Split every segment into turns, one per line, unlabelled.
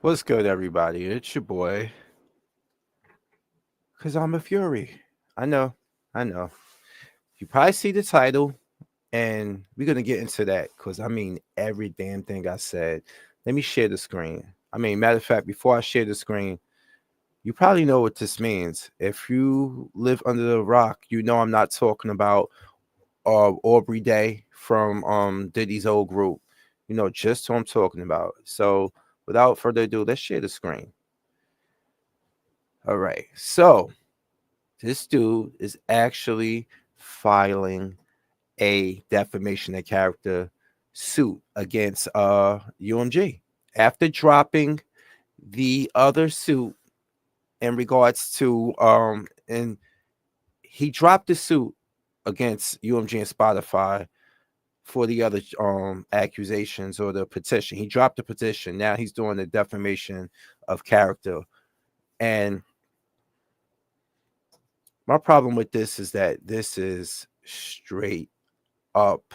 What's good, everybody? It's your boy, because I'm a Fury. I know, I know. You probably see the title, and we're going to get into that because I mean, every damn thing I said. Let me share the screen. Matter of fact, before I share the screen, you probably know what this means. If you live under the rock, you know I'm not talking about Aubrey Day from Diddy's old group. You know just who I'm talking about. So without further ado, let's share the screen. All right. So this dude is actually filing a defamation of character suit against UMG after dropping the other suit in regards to and he dropped the suit against UMG and Spotify for the other accusations or the petition. He dropped the petition. Now he's doing the defamation of character. And my problem with this is that this is straight up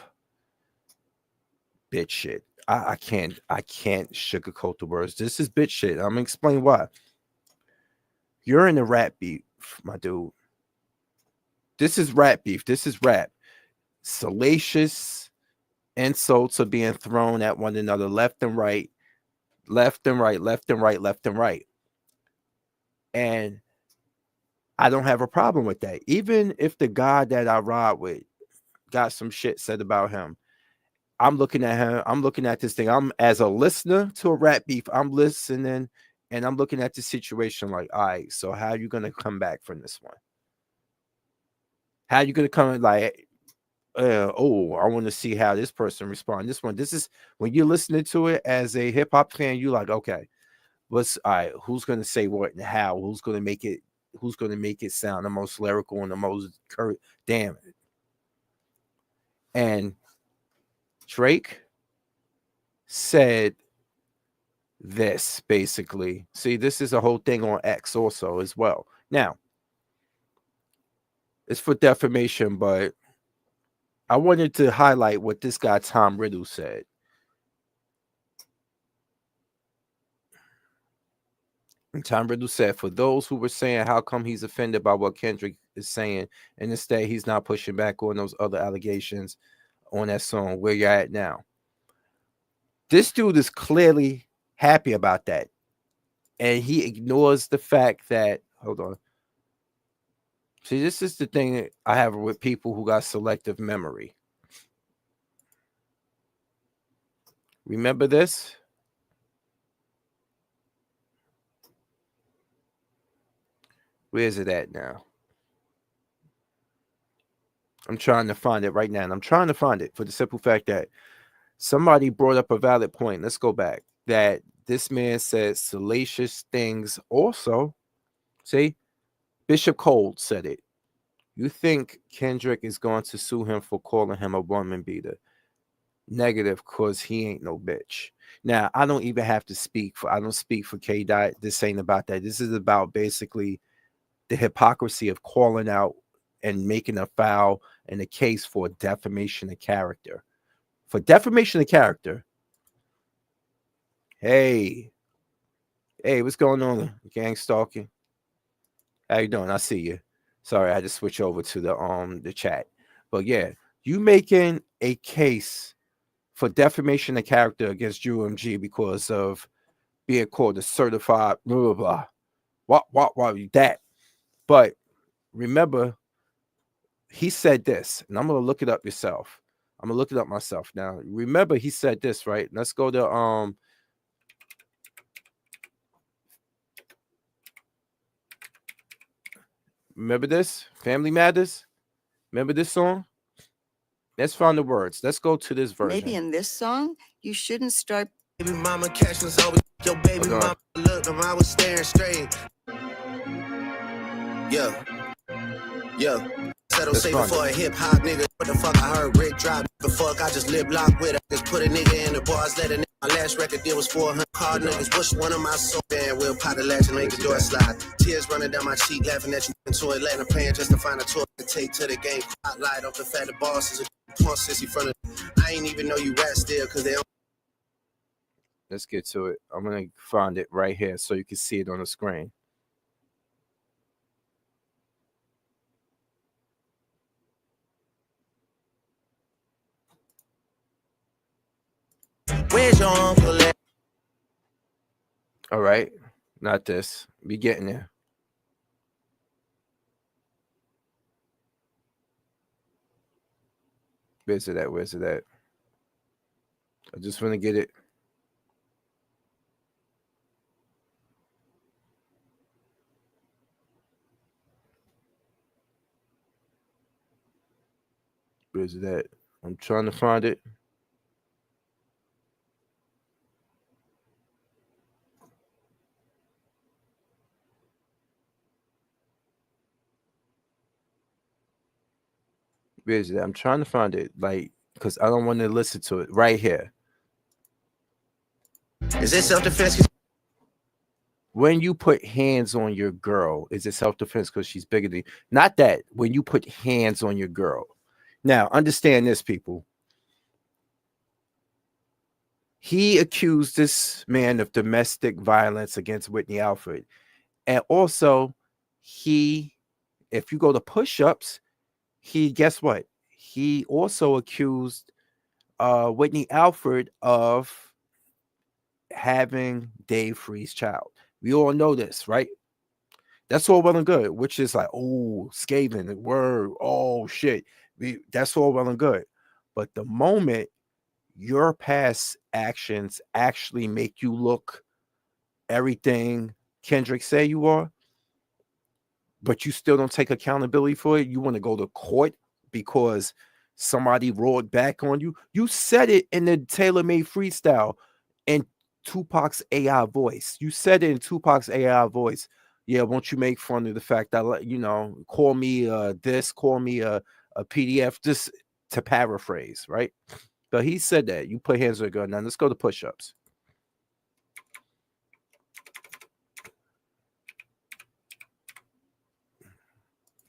bitch shit. I can't sugarcoat the words. This is bitch shit. I'm gonna explain why. You're in a rap beef, my dude. This is rap beef. This is rap. Salacious insults are being thrown at one another left and right, left and right, left and right, left and right. And I don't have a problem with that. Even if the guy that I ride with got some shit said about him, I'm looking at him. I'm looking at this thing. I'm as a listener to a rap beef. I'm listening and I'm looking at the situation like, all right, so how are you gonna come back from this one? How are you gonna come like, I want to see how this person responds. This is when you're listening to it as a hip hop fan, you like, okay, what's all right? Who's gonna say what and how? Who's gonna make it? Who's gonna make it sound the most lyrical and the most damn it? And Drake said this basically. See, this is a whole thing on X also as well. Now, it's for defamation, but I wanted to highlight what this guy Tom Riddle said. And Tom Riddle said, for those who were saying how come he's offended by what Kendrick is saying, and instead he's not pushing back on those other allegations on that song, Where You're At Now. This dude is clearly happy about that. And he ignores the fact that, hold on. See, this is the thing that I have with people who got selective memory. Remember this? Where is it at now? I'm trying to find it right now. And I'm trying to find it for the simple fact that somebody brought up a valid point. Let's go back. That this man said salacious things also. See, Bishop Cole said it. You think Kendrick is going to sue him for calling him a woman beater? Negative, because he ain't no bitch. Now, I don't even have to I don't speak for K Dot. This ain't about that. This is about basically the hypocrisy of calling out and making a foul and a case for defamation of character. For defamation of character, hey, what's going on, gang stalking? How you doing? I see you. Sorry, I had to switch over to the chat. But yeah, you making a case for defamation of character against UMG because of being called a certified blah blah blah. What that? But remember, he said this, and I'm gonna look it up yourself. I'm gonna look it up myself now. Remember, he said this, right? Let's go to remember this? Family Matters? Remember this song? Let's find the words. Let's go to this version.
Maybe in this song, you shouldn't start.
Baby mama catch was always your baby mama looked them, I was staring straight. Yeah. Settle safe for a hip hop nigga. What the fuck I heard Rick drop? The fuck I just lip lock with her. Just put a nigga in the bars, let a nigga. My last record deal was 400 hard niggas. Push one of my soul band, we'll pot the latch and make the door slide. Tears running down my cheek, laughing at you into it, letting paying just to find a toy to take to the game. Light off the fact the boss is a punk sissy front of. I ain't even know you rap still, cause they don't.
Let's get to it. I'm gonna find it right here so you can see it on the screen.
Where's your uncle at?
All right, not this. Be getting there. Where's it at? Where's it at? I just want to get it. Where's it at? I'm trying to find it. Where's it at? I'm trying to find it, like, because I don't want to listen to it. Right here.
Is this self-defense?
When you put hands on your girl, is it self-defense because she's bigger than you? Not that. When you put hands on your girl. Now, understand this, people. He accused this man of domestic violence against Whitney Alford. And also, if you go to push-ups, guess what? He also accused Whitney Alford of having Dave Free's child. We all know this, right? That's all well and good, which is like, oh, scathing word, oh shit. That's all well and good. But the moment your past actions actually make you look everything Kendrick say you are, but you still don't take accountability for it, you want to go to court because somebody roared back on you. You said it in the tailor-made freestyle in Tupac's AI voice. You said it in Tupac's AI voice. Yeah, won't you make fun of the fact that, you know, call me this, call me a PDF, just to paraphrase, right? But he said that. You put hands on a gun. Now let's go to push-ups.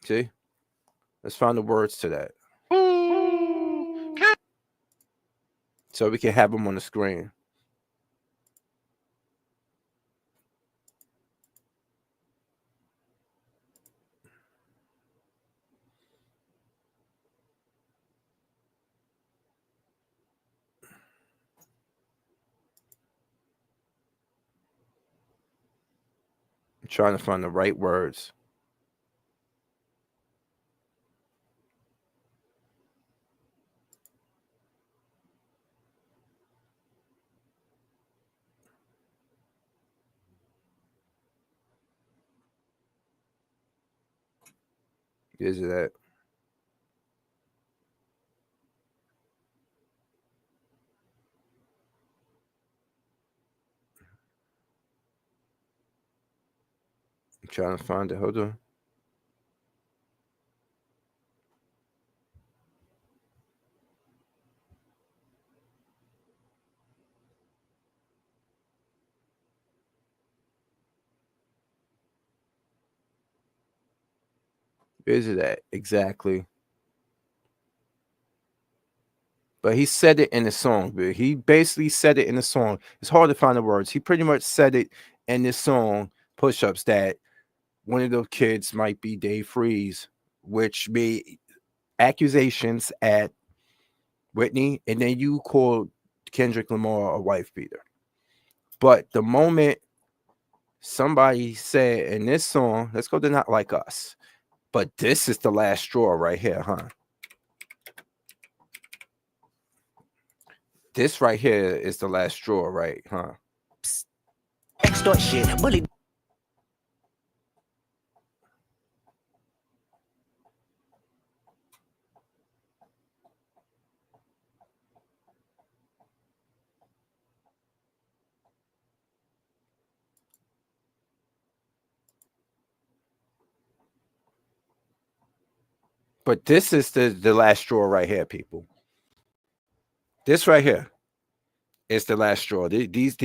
See? Let's find the words to that. So we can have them on the screen. I'm trying to find the right words. Is it that? I'm trying to find it. Hold on. Is it that? Exactly. But he said it in the song. But he basically said it in the song. It's hard to find the words. He pretty much said it in this song, Push-Ups, that one of those kids might be Dave Freeze, which made accusations at Whitney, and then you called Kendrick Lamar a wife beater. But the moment somebody said in this song, let's go to Not Like Us. But this is the last straw right here, huh? This right here is the last straw, right? Huh?
Extort shit, bully.
But this is the last straw right here, people. This right here is the last straw. These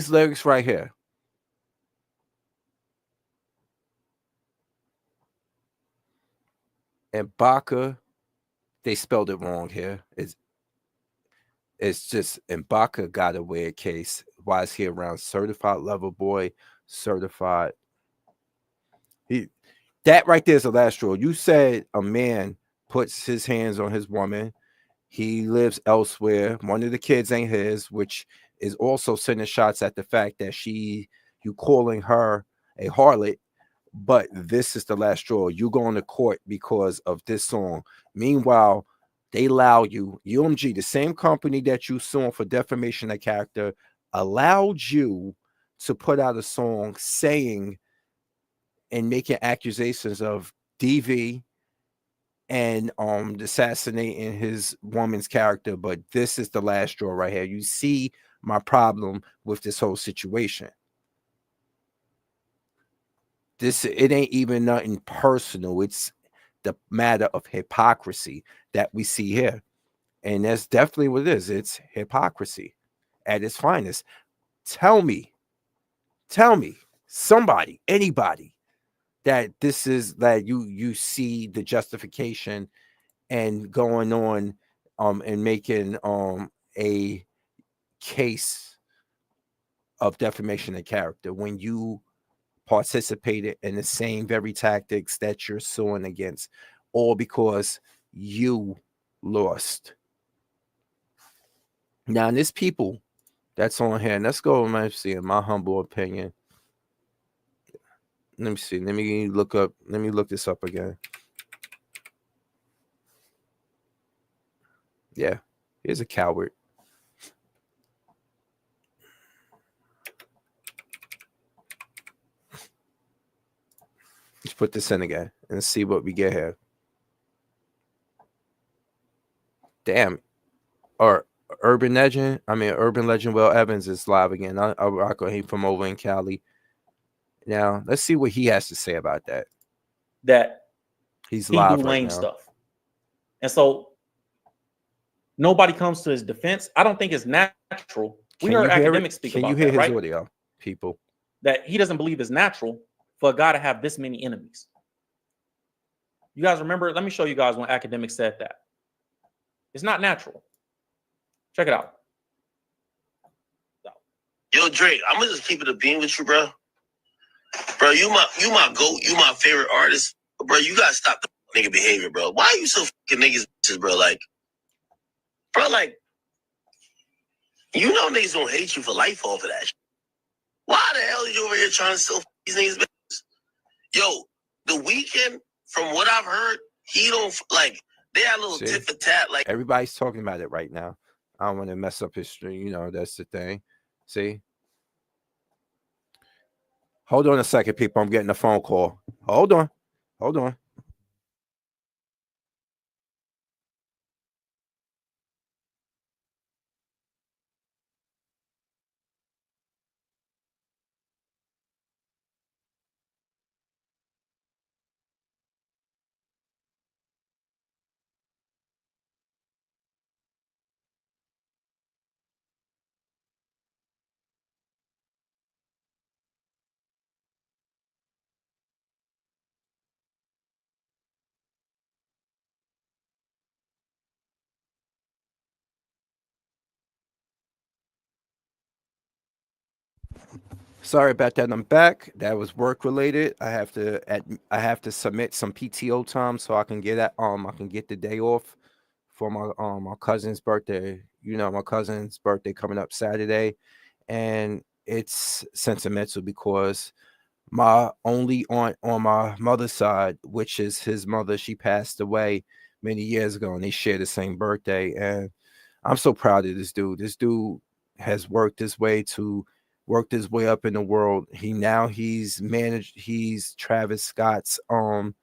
lyrics right here. And Baca, they spelled it wrong here. It's just, and Baca got a weird case. why is he around? Certified lover boy, certified. That right there is the last straw. You said a man puts his hands on his woman. He lives elsewhere. One of the kids ain't his, which is also sending shots at the fact that you calling her a harlot. But this is the last straw. You going to court because of this song. Meanwhile, they allow you, UMG, the same company that you suing for defamation of character, allowed you to put out a song saying and making accusations of DV and assassinating his woman's character. But this is the last straw right here. You see my problem with this whole situation. It ain't even nothing personal. It's the matter of hypocrisy that we see here. And that's definitely what it is. It's hypocrisy at its finest. Tell me, somebody, anybody, that this is that you see the justification and going on and making a case of defamation of character when you participated in the same very tactics that you're suing against, all because you lost. Now, there's people that's on here, and let's go and see, in my humble opinion. Let me see. Let me look this up again. Yeah, here's a coward. Let's put this in again and see what we get here. Damn. Or Urban Legend Will Evans is live again. I rock with him from over in Cali. Now, let's see what he has to say about that.
That
he's live
do
right
lame
now.
Stuff. And so nobody comes to his defense. I don't think it's natural. We heard academics speak about that, right?
Can you hear his audio, people?
That he doesn't believe it's natural for a guy to have this many enemies. You guys remember? Let me show you guys when academics said that. It's not natural. Check it out.
Yo, Drake, I'm gonna just keep it a beam with you, bro. Bro, you my GOAT, you my favorite artist. Bro, you gotta stop the nigga behavior, bro. Why are you so fucking niggas, bro? Like, bro, like, you know niggas don't hate you for life off of that shit. Why the hell are you over here trying to sell these niggas business? Yo, The Weeknd, from what I've heard, he don't, like, they had a little tit for tat. Like,
everybody's talking about it right now. I don't want to mess up history. You know, that's the thing. See? Hold on a second, people. I'm getting a phone call. Hold on. Sorry about that. I'm back. That was work related. I have to submit some PTO time so I can get the day off for my cousin's birthday. You know, my cousin's birthday coming up Saturday, and it's sentimental because my only aunt on my mother's side, which is his mother, she passed away many years ago, and they share the same birthday. And I'm so proud of this dude. This dude has worked his way up in the world. He's Travis Scott's one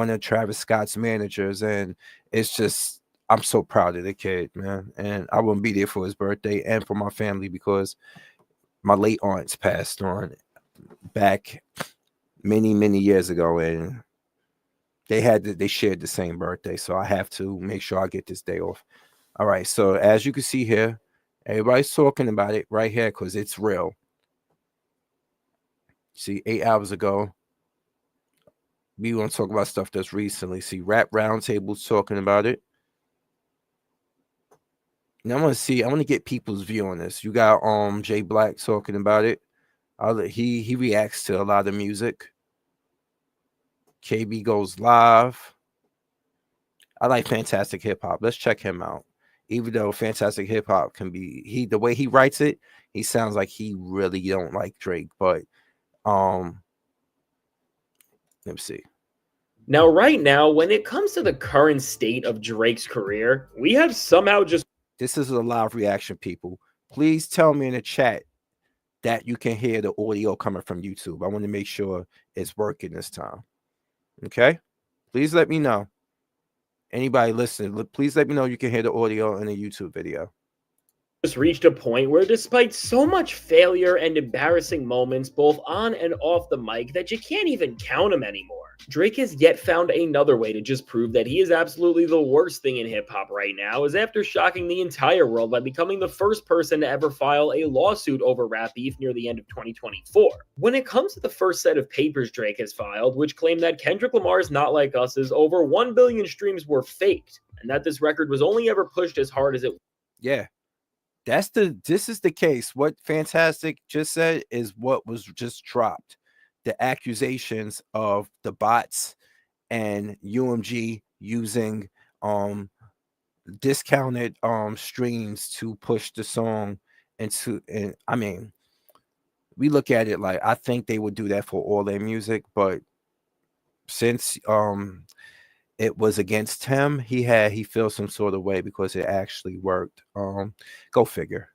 of Travis Scott's managers, and it's just, I'm so proud of the kid, man. And I wouldn't be there for his birthday and for my family because my late aunts passed on back many years ago, and they shared the same birthday, so I have to make sure I get this day off. All right, so as you can see here, everybody's talking about it right here because it's real. See, 8 hours ago, we want to talk about stuff that's recently. See, Rap Roundtable's talking about it. And I want to see. I want to get people's view on this. You got Jay Black talking about it. He reacts to a lot of music. KB goes live. I like Fantastic Hip Hop. Let's check him out. Even though Fantastic Hip Hop can be the way he writes it, he sounds like he really don't like Drake. But let me see.
Now, right now, when it comes to the current state of Drake's career, we have somehow just...
This is a live reaction, people. Please tell me in the chat that you can hear the audio coming from YouTube. I want to make sure it's working this time. Okay? Please let me know. Anybody listening, please let me know you can hear the audio in the YouTube video.
Just reached a point where, despite so much failure and embarrassing moments both on and off the mic that you can't even count them anymore, Drake has yet found another way to just prove that he is absolutely the worst thing in hip-hop right now, as after shocking the entire world by becoming the first person to ever file a lawsuit over rap beef near the end of 2024. When it comes to the first set of papers Drake has filed, which claim that Kendrick Lamar's Not Like Us's over 1 billion streams were faked, and that this record was only ever pushed as hard as it...
Yeah. This is the case. What Fantastic just said is what was just dropped. The accusations of the bots and UMG using discounted streams to push the song and I mean, we look at it like I think they would do that for all their music, but since it was against him, he feels some sort of way because it actually worked. Go figure.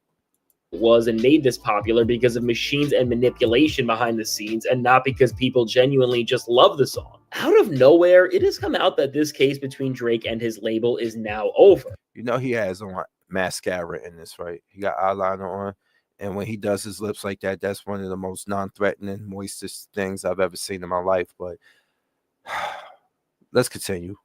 Was and made this popular because of machines and manipulation behind the scenes, and not because people genuinely just love the song. Out of nowhere, it has come out that this case between Drake and his label is now over.
You know he has on mascara in this, right? He got eyeliner on, and when he does his lips like that, that's one of the most non-threatening, moistest things I've ever seen in my life. But let's continue.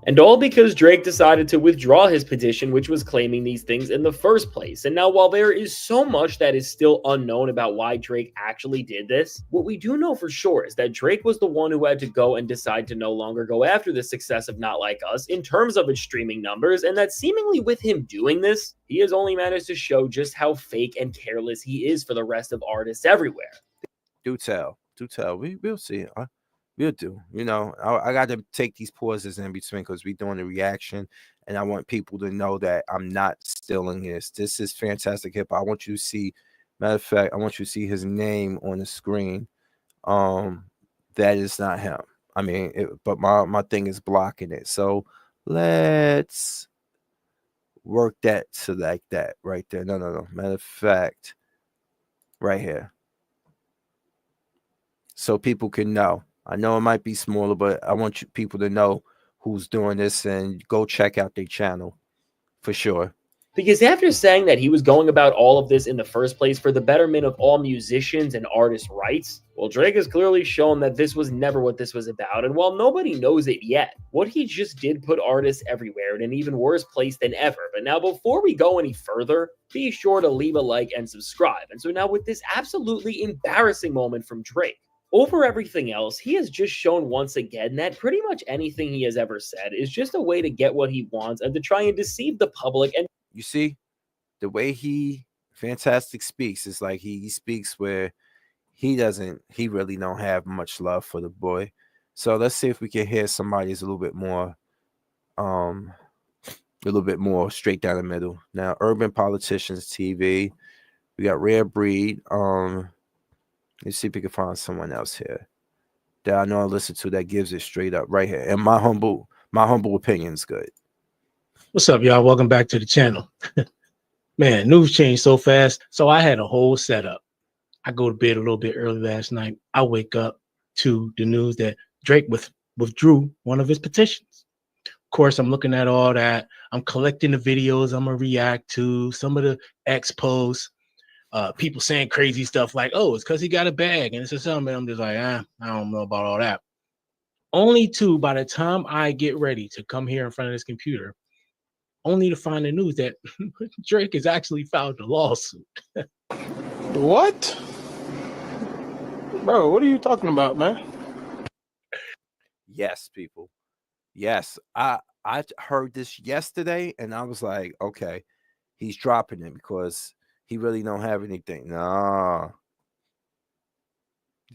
And all because Drake decided to withdraw his petition, which was claiming these things in the first place. And now, while there is so much that is still unknown about why Drake actually did this, what we do know for sure is that Drake was the one who had to go and decide to no longer go after the success of Not Like Us in terms of its streaming numbers, and that seemingly with him doing this, he has only managed to show just how fake and careless he is for the rest of artists everywhere.
Do tell. We'll see. We'll do. You know, I got to take these pauses in between because we're doing the reaction, and I want people to know that I'm not stealing this. This is Fantastic Hip Hop. I want you to see, matter of fact, I want you to see his name on the screen. That is not him. I mean, but my thing is blocking it. So let's work that to like that right there. No. Matter of fact, right here. So people can know. I know it might be smaller, but I want people to know who's doing this and go check out their channel for sure.
Because after saying that he was going about all of this in the first place for the betterment of all musicians and artists' rights, well, Drake has clearly shown that this was never what this was about. And while nobody knows it yet, what he just did put artists everywhere in an even worse place than ever. But now, before we go any further, be sure to leave a like and subscribe. And so now, with this absolutely embarrassing moment from Drake, over everything else, he has just shown once again that pretty much anything he has ever said is just a way to get what he wants and to try and deceive the public. And
you see, the way Fantastic speaks is like he speaks where he really don't have much love for the boy. So let's see if we can hear somebody's a little bit more straight down the middle. Now, Urban Politicians TV, we got Rare Breed. Let's see if we can find someone else here that I know I listen to that gives it straight up right here. And my humble opinion is good.
What's up, y'all? Welcome back to the channel. Man, news changed so fast. So I had a whole setup. I go to bed a little bit early last night. I wake up to the news that Drake withdrew one of his petitions. Of course, I'm looking at all that. I'm collecting the videos I'm going to react to, some of the X posts. People saying crazy stuff like, oh, it's because he got a bag and it's a something. I'm just like, I don't know about all that. Only to, by the time I get ready to come here in front of this computer, only to find the news that Drake has actually filed a lawsuit.
What? Bro, what are you talking about, man?
Yes, people. Yes. I heard this yesterday and I was like, okay, he's dropping it because he really don't have anything. Nah.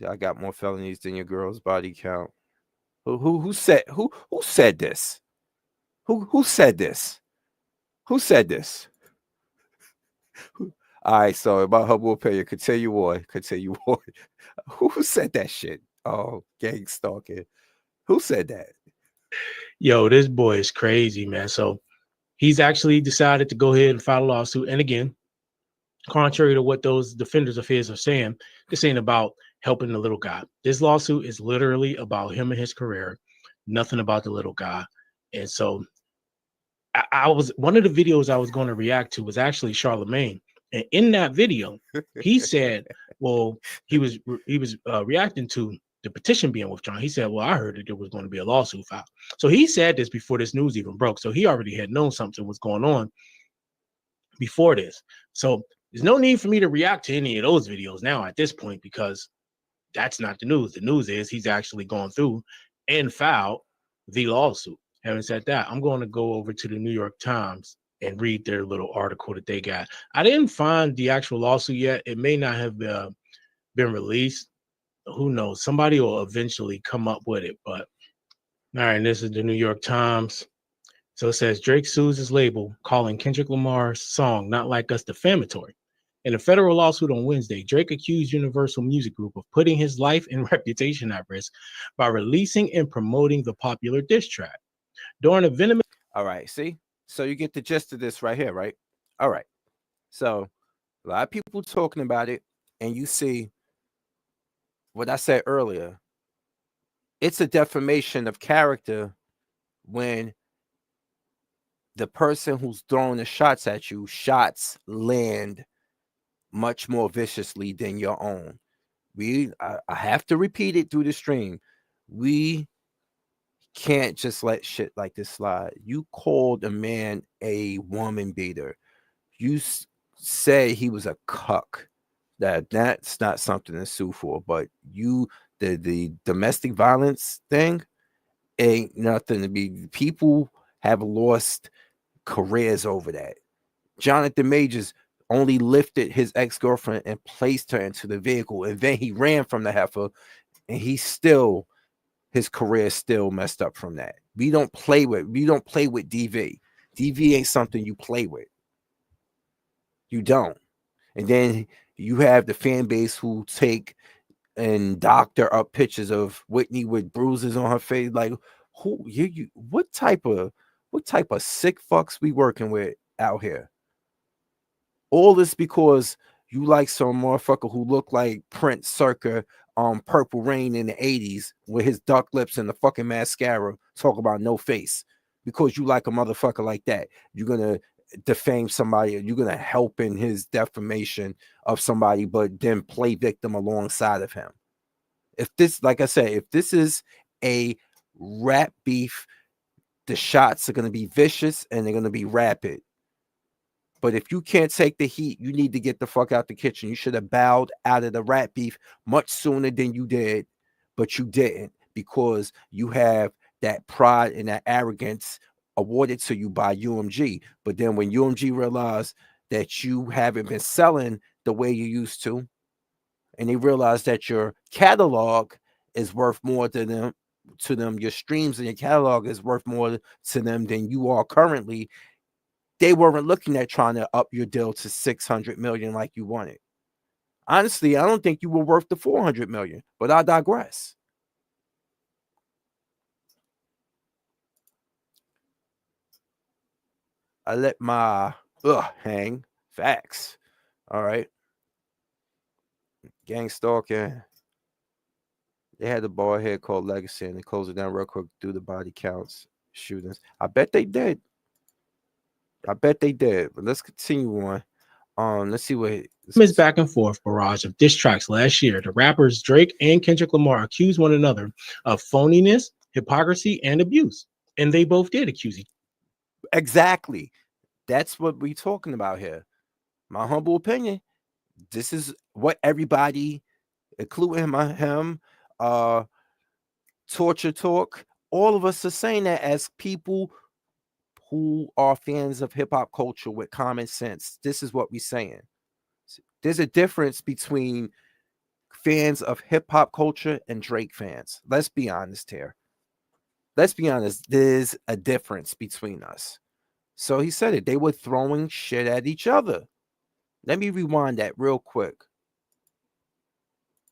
I got more felonies than your girl's body count. Who said this? Who said this? Who said this? All right, so about humble opinion, continue on. Who said that shit? Oh, gang stalking. Who said that?
Yo, this boy is crazy, man. So he's actually decided to go ahead and file a lawsuit. And again, contrary to what those defenders of his are saying, this ain't about helping the little guy. This lawsuit is literally about him and his career, nothing about the little guy. And so I was, one of the videos I was going to react to was actually Charlemagne. And in that video, he said, well, he was reacting to the petition being withdrawn. He said, well, I heard that there was going to be a lawsuit filed. So he said this before this news even broke. So he already had known something was going on before this. So there's no need for me to react to any of those videos now at this point, because that's not the news. The news is he's actually gone through and filed the lawsuit. Having said that, I'm going to go over to the New York Times and read their little article that they got. I didn't find the actual lawsuit yet. It may not have been released. Who knows? Somebody will eventually come up with it. But all right, this is the New York Times. So it says Drake sues his label, calling Kendrick Lamar's song "Not Like Us" defamatory. In a federal lawsuit on Wednesday, Drake accused Universal Music Group of putting his life and reputation at risk by releasing and promoting the popular diss track. During a venomous...
All right, see? So you get the gist of this right here, right? All right. So a lot of people talking about it, and you see what I said earlier. It's a defamation of character when the person who's throwing the shots at you, shots land much more viciously than your own. I have to repeat it through the stream. We can't just let shit like this slide. You called a man a woman beater. You say he was a cuck. That's not something to sue for. But the domestic violence thing ain't nothing to be. People have lost careers over that. Jonathan Majors only lifted his ex-girlfriend and placed her into the vehicle, and then he ran from the heifer, and his career still messed up from that. We don't play with DV. DV ain't something you play with. You don't. And then you have the fan base who take and doctor up pictures of Whitney with bruises on her face. Like, who you what type of sick fucks we working with out here? All this because you like some motherfucker who looked like Prince circa Purple Rain in the 80s with his duck lips and the fucking mascara, talk about no face. Because you like a motherfucker like that, you're gonna defame somebody, you're gonna help in his defamation of somebody, but then play victim alongside of him. If this, like I said, if this is a rap beef, the shots are gonna be vicious and they're gonna be rapid. But if you can't take the heat, you need to get the fuck out the kitchen. You should have bowed out of the rap beef much sooner than you did, but you didn't, because you have that pride and that arrogance awarded to you by UMG. But then when UMG realized that you haven't been selling the way you used to, and they realized that your catalog is worth more to them, your streams and your catalog is worth more to them than you are currently, they weren't looking at trying to up your deal to 600 million like you wanted. Honestly, I don't think you were worth the 400 million, but I digress. I let my hang. Facts. All right. Gang stalking. They had a bald head called Legacy, and they closed it down real quick through the body counts shootings. I bet they did. But let's continue on. Let's see what
This back and forth barrage of diss tracks last year, the rappers Drake and Kendrick Lamar accused one another of phoniness, hypocrisy, and abuse. And they both did accuse each other.
Exactly. That's what we're talking about here. My humble opinion. This is what everybody, including him, Torture Talk, all of us are saying that as people who are fans of hip hop culture with common sense, this is what we're saying. There's a difference between fans of hip hop culture and Drake fans. Let's be honest here. Let's be honest. There's a difference between us. So he said it. They were throwing shit at each other. Let me rewind that real quick.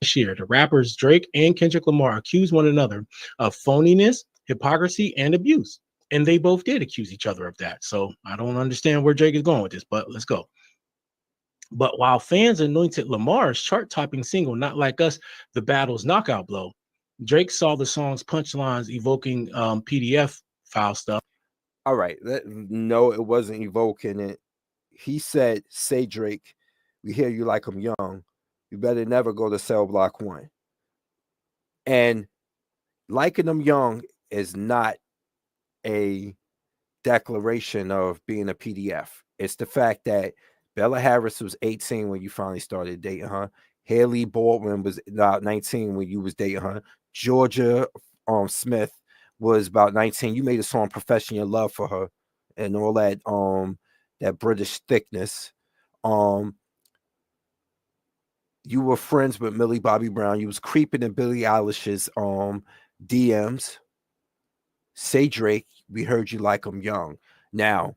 This year, the rappers Drake and Kendrick Lamar accused one another of phoniness, hypocrisy, and abuse. And they both did accuse each other of that. So I don't understand where Drake is going with this, but let's go. But while fans anointed Lamar's chart-topping single, Not Like Us, the battle's knockout blow, Drake saw the song's punchlines evoking PDF file stuff.
All right. No, it wasn't evoking it. He said, say, Drake, we hear you like I'm young. You better never go to cell block 1. And liking them young is not a declaration of being a PDF. It's the fact that Bella Harris was 18 when you finally started dating her. Haley Baldwin was about 19 when you was dating her. Georgia Smith was about 19. You made a song professing your love for her and all that that British thickness. You were friends with Millie Bobby Brown. You was creeping in Billie Eilish's DMs. Say, Drake, we heard you like I'm young. Now,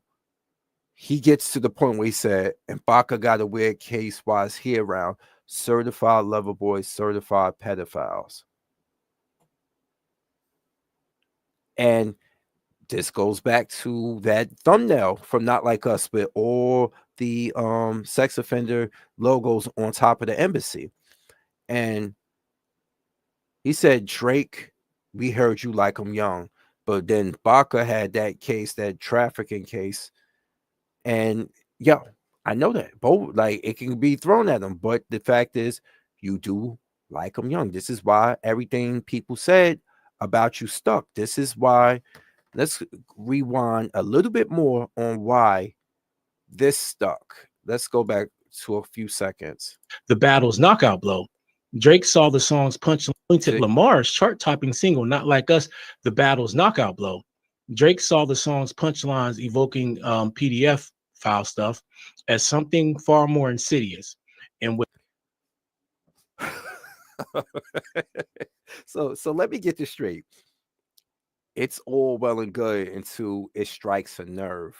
he gets to the point where he said, and Baca got a weird case while he's here around certified lover boys, certified pedophiles. And this goes back to that thumbnail from Not Like Us with all the sex offender logos on top of the embassy. And he said, Drake, we heard you like I'm young. But then Baca had that case, that trafficking case. And yeah, I know that. Both, like, it can be thrown at them. But the fact is, you do like them young. This is why everything people said about you stuck. This is why. Let's rewind a little bit more on why this stuck. Let's go back to a few seconds.
The battle's knockout blow. Drake saw the song's punchline to Lamar's chart-topping single, Not Like Us, the battle's knockout blow. Drake saw the song's punchlines evoking PDF file stuff as something far more insidious. And with
so let me get this straight. It's all well and good until it strikes a nerve.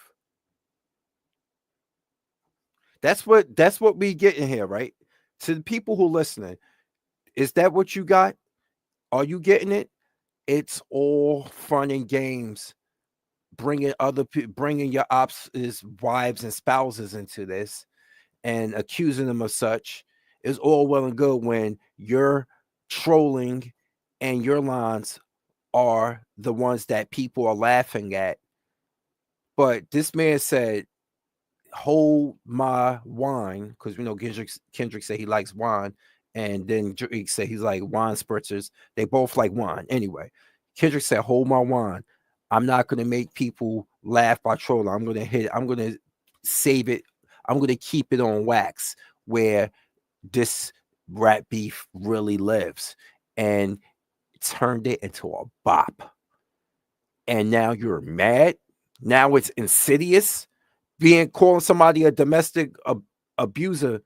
That's what we get in here, right? To the people who are listening, is that what you got? Are you getting it? It's all fun and games. Bringing your ops' wives and spouses into this and accusing them of such is all well and good when you're trolling and your lines are the ones that people are laughing at. But this man said, hold my wine, because we know Kendrick said he likes wine, and then Drake said he's like wine spritzers. They both like wine. Anyway, Kendrick said, hold my wine. I'm not going to make people laugh by trolling. I'm going to save it. I'm going to keep it on wax where this rap beef really lives. And turned it into a bop. And now you're mad. Now it's insidious. Calling somebody a domestic abuser.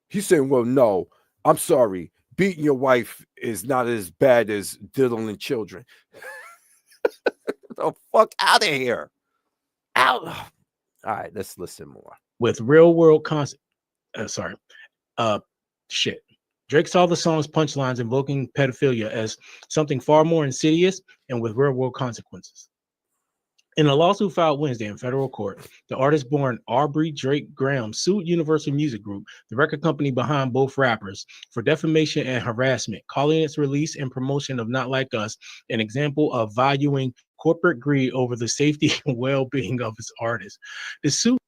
He's saying, well, no, I'm sorry. Beating your wife is not as bad as diddling children. The fuck out of here. Out. All right, let's listen more.
With real world shit. Drake saw the song's punchlines invoking pedophilia as something far more insidious and with real world consequences. In a lawsuit filed Wednesday in federal court, the artist-born Aubrey Drake Graham sued Universal Music Group, the record company behind both rappers, for defamation and harassment, calling its release and promotion of Not Like Us an example of valuing corporate greed over the safety and well-being of its artists. The suit.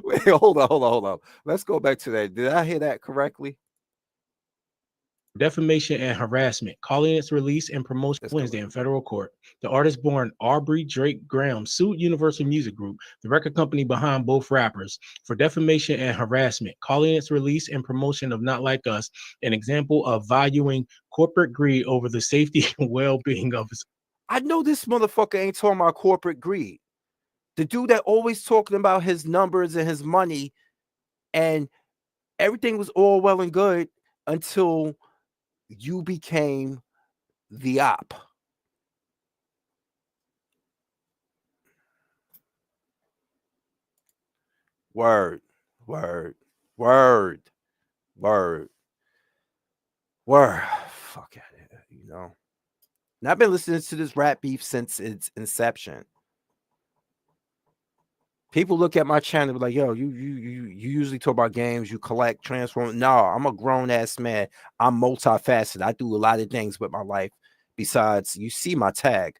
Wait, hold on. Let's go back to that. Did I hear that correctly?
Defamation and harassment, calling its release and promotion Wednesday in federal court. The artist-born Aubrey Drake Graham sued Universal Music Group, the record company behind both rappers, for defamation and harassment, calling its release and promotion of Not Like Us an example of valuing corporate greed over the safety and well-being of its.
I know this motherfucker ain't talking about corporate greed. The dude that always talking about his numbers and his money, and everything was all well and good until you became the op. Word, word, word, word, word. Fuck it, you know. And I've been listening to this rap beef since its inception. People look at my channel and be like, yo, you usually talk about games, you collect, transform. No, I'm a grown ass man. I'm multifaceted. I do a lot of things with my life. Besides, you see my tag,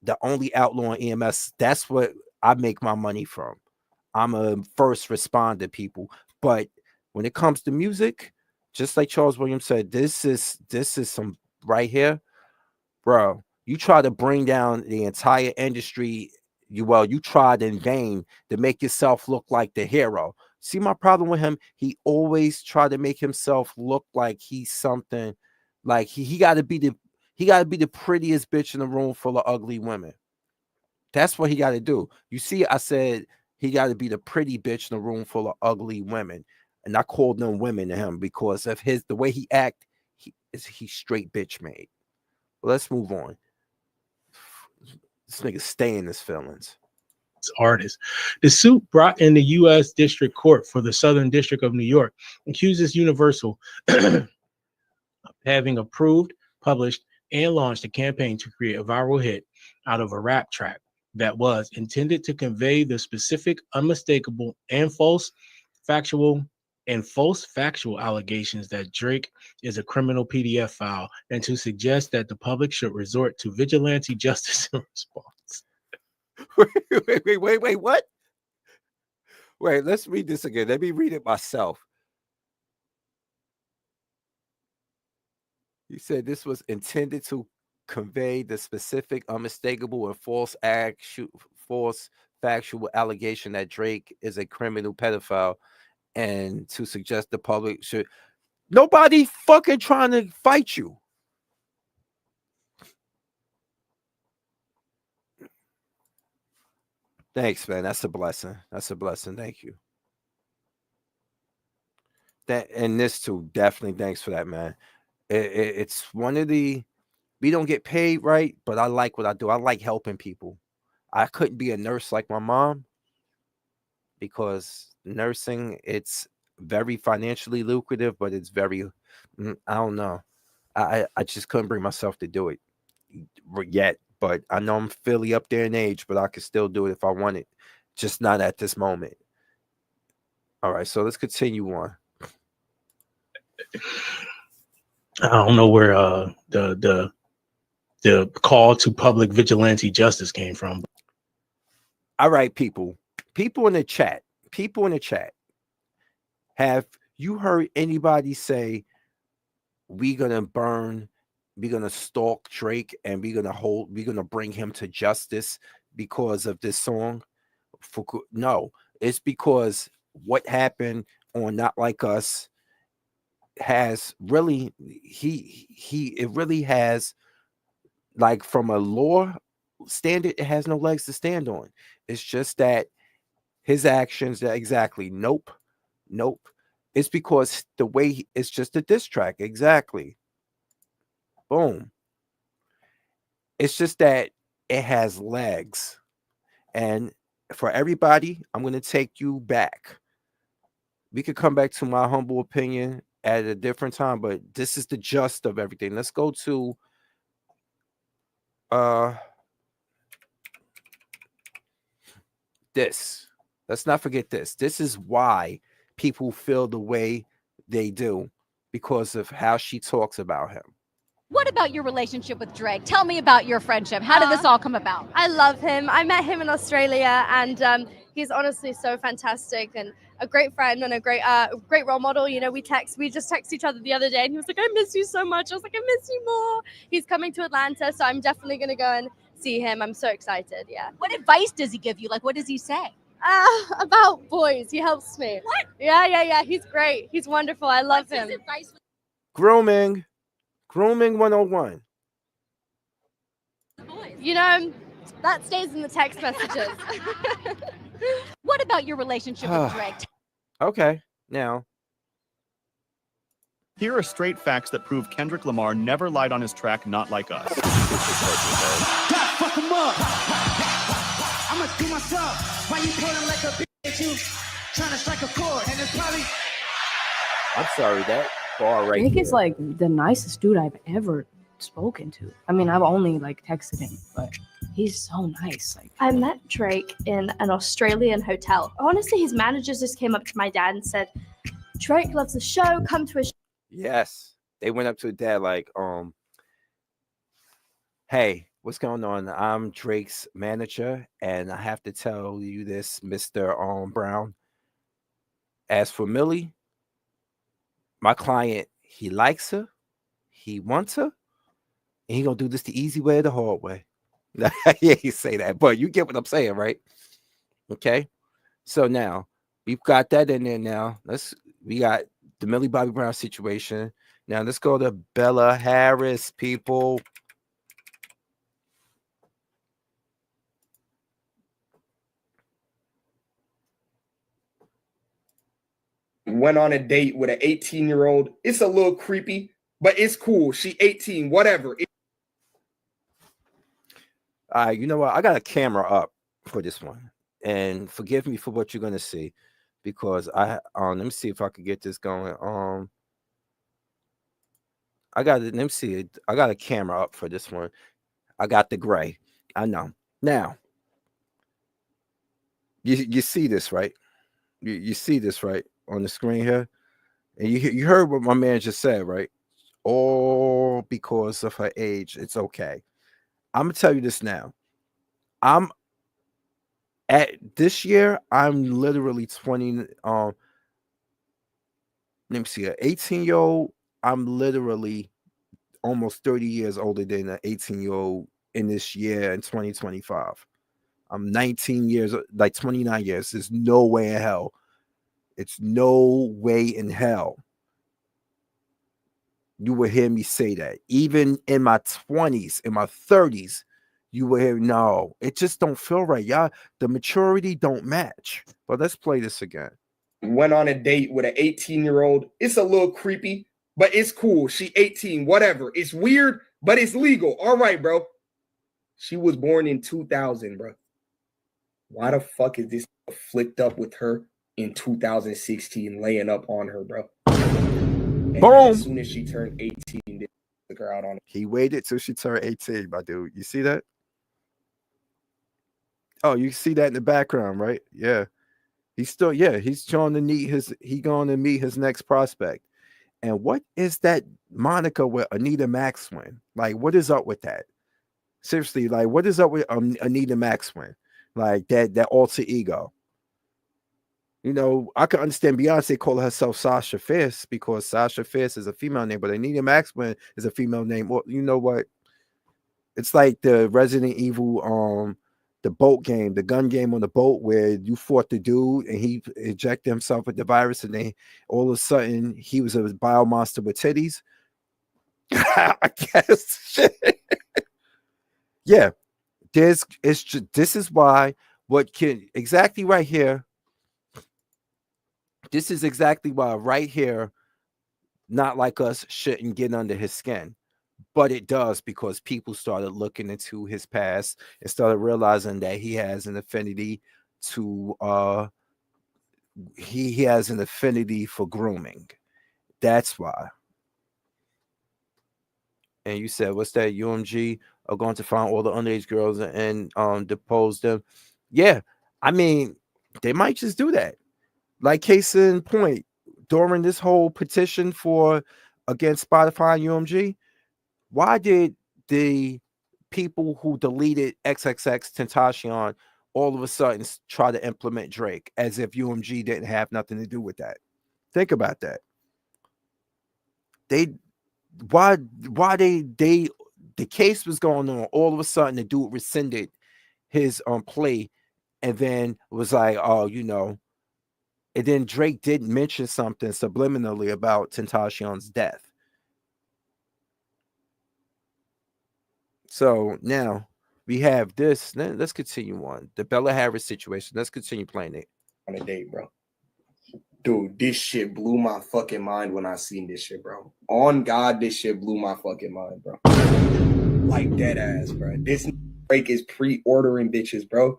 the only outlaw in EMS. That's what I make my money from. I'm a first responder, people. But when it comes to music, just like Charles Williams said, this is some right here, bro. You try to bring down the entire industry. You tried in vain to make yourself look like the hero. See my problem with him? He always tried to make himself look like he's something. Like he got to be the prettiest bitch in the room full of ugly women. That's what he got to do. You see, I said he got to be the pretty bitch in a room full of ugly women, and I called them women to him because of the way he act. He's straight bitch made. Well, let's move on. This nigga stay in his feelings.
Artist. The suit brought in the U.S. District Court for the Southern District of New York accuses Universal of having approved, published, and launched a campaign to create a viral hit out of a rap track that was intended to convey the specific, unmistakable, and false factual allegations that Drake is a criminal PDF file, and to suggest that the public should resort to vigilante justice in response.
Wait, what? Wait, let's read this again. Let me read it myself. You said this was intended to convey the specific, unmistakable, and false factual allegation that Drake is a criminal pedophile, and to suggest the public should. Nobody fucking trying to fight you. Thanks, man. That's a blessing. That's a blessing. Thank you. And this too, definitely thanks for that, man. It's one of the, we don't get paid right, but I like what I do. I like helping people. I couldn't be a nurse like my mom because nursing, it's very financially lucrative, but it's very, I don't know. I just couldn't bring myself to do it yet. But I know I'm fairly up there in age, but I could still do it if I wanted. Just not at this moment. All right, so let's continue on.
I don't know where the call to public vigilante justice came from.
All right, people in the chat, have you heard anybody say we're gonna stalk Drake and we're gonna bring him to justice because of this song? No, it's because what happened on Not Like Us has really it really has, like, from a law standard, it has no legs to stand on. It's just that his actions, exactly. Nope. It's because the way it's just a diss track. Exactly. Boom. It's just that it has legs. And for everybody, I'm going to take you back. We could come back to my humble opinion at a different time, but this is the gist of everything. Let's go to this. Let's not forget this. This is why people feel the way they do, because of how she talks about him.
What about your relationship with Drake? Tell me about your friendship. How did this all come about?
I love him. I met him in Australia, and he's honestly so fantastic and a great friend and a great role model. You know, we just text each other the other day, and he was like, "I miss you so much." I was like, "I miss you more." He's coming to Atlanta, so I'm definitely gonna go and see him. I'm so excited. Yeah.
What advice does he give you? Like, what does he say?
About boys, he helps me.
What?
Yeah. He's great. He's wonderful. I love him.
His advice?
Grooming 101.
Boys.
you know, that stays in the text messages.
What about your relationship with Drake?
Okay, now
Here are straight facts that prove Kendrick Lamar never lied on his track Not Like Us.
Fuck him up. I'ma do myself. Why you pulling like a bitch? You trying to strike a chord, and it's probably.
I'm sorry, that bar right
Drake
there.
is like the nicest dude I've ever spoken to. I mean, I've only like texted him, but he's so nice. Like,
I met Drake in an Australian hotel. Honestly, his managers just came up to my dad and said, Drake loves the show, come to his
Yes, they went up to dad like, hey, what's going on? I'm Drake's manager, and I have to tell you this, Mr. Brown. As for Millie, my client, he likes her, he wants her, and he gonna do this the easy way or the hard way. Yeah, he say that, but you get what I'm saying, right? Okay, so now we've got that in there. Now we got the Millie Bobby Brown situation. Now let's go to Bella Harris, people.
Went on a date with an 18-year-old. It's a little creepy, but it's cool. She 18, whatever.
You know what? I got a camera up for this one, and forgive me for what you're gonna see, because let me see if I could get this going. I got it. Let me see it. I got a camera up for this one. I got the gray. I know. Now, you see this, right? You see this, right, on the screen here, and you heard what my man just said, right? All because of her age. It's okay. I'm gonna tell you this now. I'm at this year. I'm literally 20. Let me see. An 18-year-old. I'm literally almost 30 years older than an 18-year-old in this year in 2025. I'm 19 years, like 29 years. There's no way in hell. It's no way in hell you will hear me say that. Even in my 20s, in my 30s, you will hear, no, it just don't feel right. Y'all, the maturity don't match. But let's play this again.
Went on a date with an 18-year-old. It's a little creepy, but it's cool. She 18, whatever. It's weird, but it's legal. All right, bro. She was born in 2000, bro. Why the fuck is this flicked up with her in 2016, laying up on her, bro? And
boom.
As soon as she turned 18, they took her out on it.
He waited till she turned 18, my dude. You see that? Oh, you see that in the background, right? Yeah. He's trying to meet his next prospect. And what is that Monica with Anita Maxwin? Like, what is up with that? Seriously, like, what is up with Anita Maxwin? Like that alter ego. You know, I can understand Beyonce calling herself Sasha Fierce because Sasha Fierce is a female name, but Anita Maxwin is a female name. Well, you know what? It's like the Resident Evil, the boat game, the gun game on the boat where you fought the dude and he injected himself with the virus, and then all of a sudden he was a bio monster with titties. I guess. Yeah, this is why exactly right here. This is exactly why right here, Not Like Us shouldn't get under his skin. But it does, because people started looking into his past and started realizing that he has an affinity to he has an affinity for grooming. That's why. And you said, what's that? UMG are going to find all the underage girls and depose them. Yeah, I mean, they might just do that. Like, case in point, during this whole petition against Spotify and UMG, why did the people who deleted XXX Tentacion all of a sudden try to implement Drake as if UMG didn't have nothing to do with that? Think about that. The case was going on. All of a sudden, the dude rescinded his play, and then was like, oh, you know. And then Drake did mention something subliminally about Tentacion's death. So now We have this. Let's continue on. The Bella Harris situation. Let's continue playing it.
On a date, bro. Dude, this shit blew my fucking mind when I seen this shit, bro. On God, this shit blew my fucking mind, bro. Like dead ass, bro. This Drake is pre-ordering bitches, bro.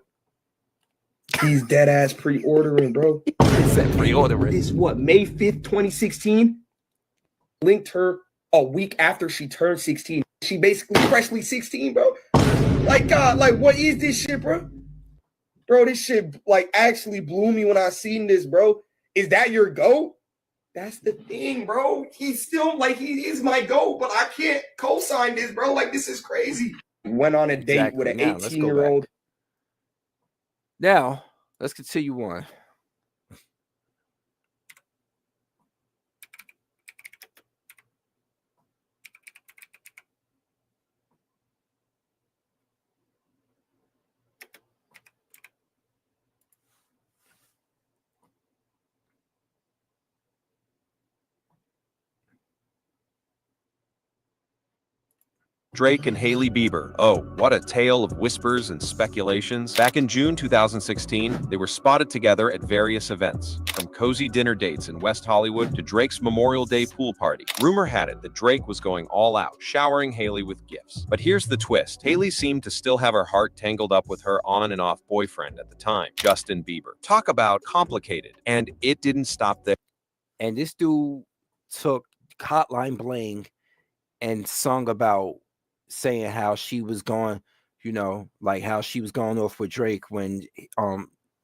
He's dead ass pre-ordering, bro.
He said pre-ordering.
This what, May 5th, 2016? Linked her a week after she turned 16. She basically freshly 16, bro. Like, God, like, what is this shit, bro? Bro, this shit, like, actually blew me when I seen this, bro. Is that your GOAT? That's the thing, bro. He's still, like, he is my GOAT, but I can't co-sign this, bro. Like, this is crazy. Went on a date with an 18-year-old.
Now, let's continue on.
Drake and Hailey Bieber. Oh, what a tale of whispers and speculations. Back in June 2016, they were spotted together at various events, from cozy dinner dates in West Hollywood to Drake's Memorial Day pool party. Rumor had it that Drake was going all out, showering Hailey with gifts. But here's the twist. Hailey seemed to still have her heart tangled up with her on and off boyfriend at the time, Justin Bieber. Talk about complicated. And it didn't stop there.
And this dude took Hotline Bling and sung about saying how she was going, you know, like how she was going off with Drake when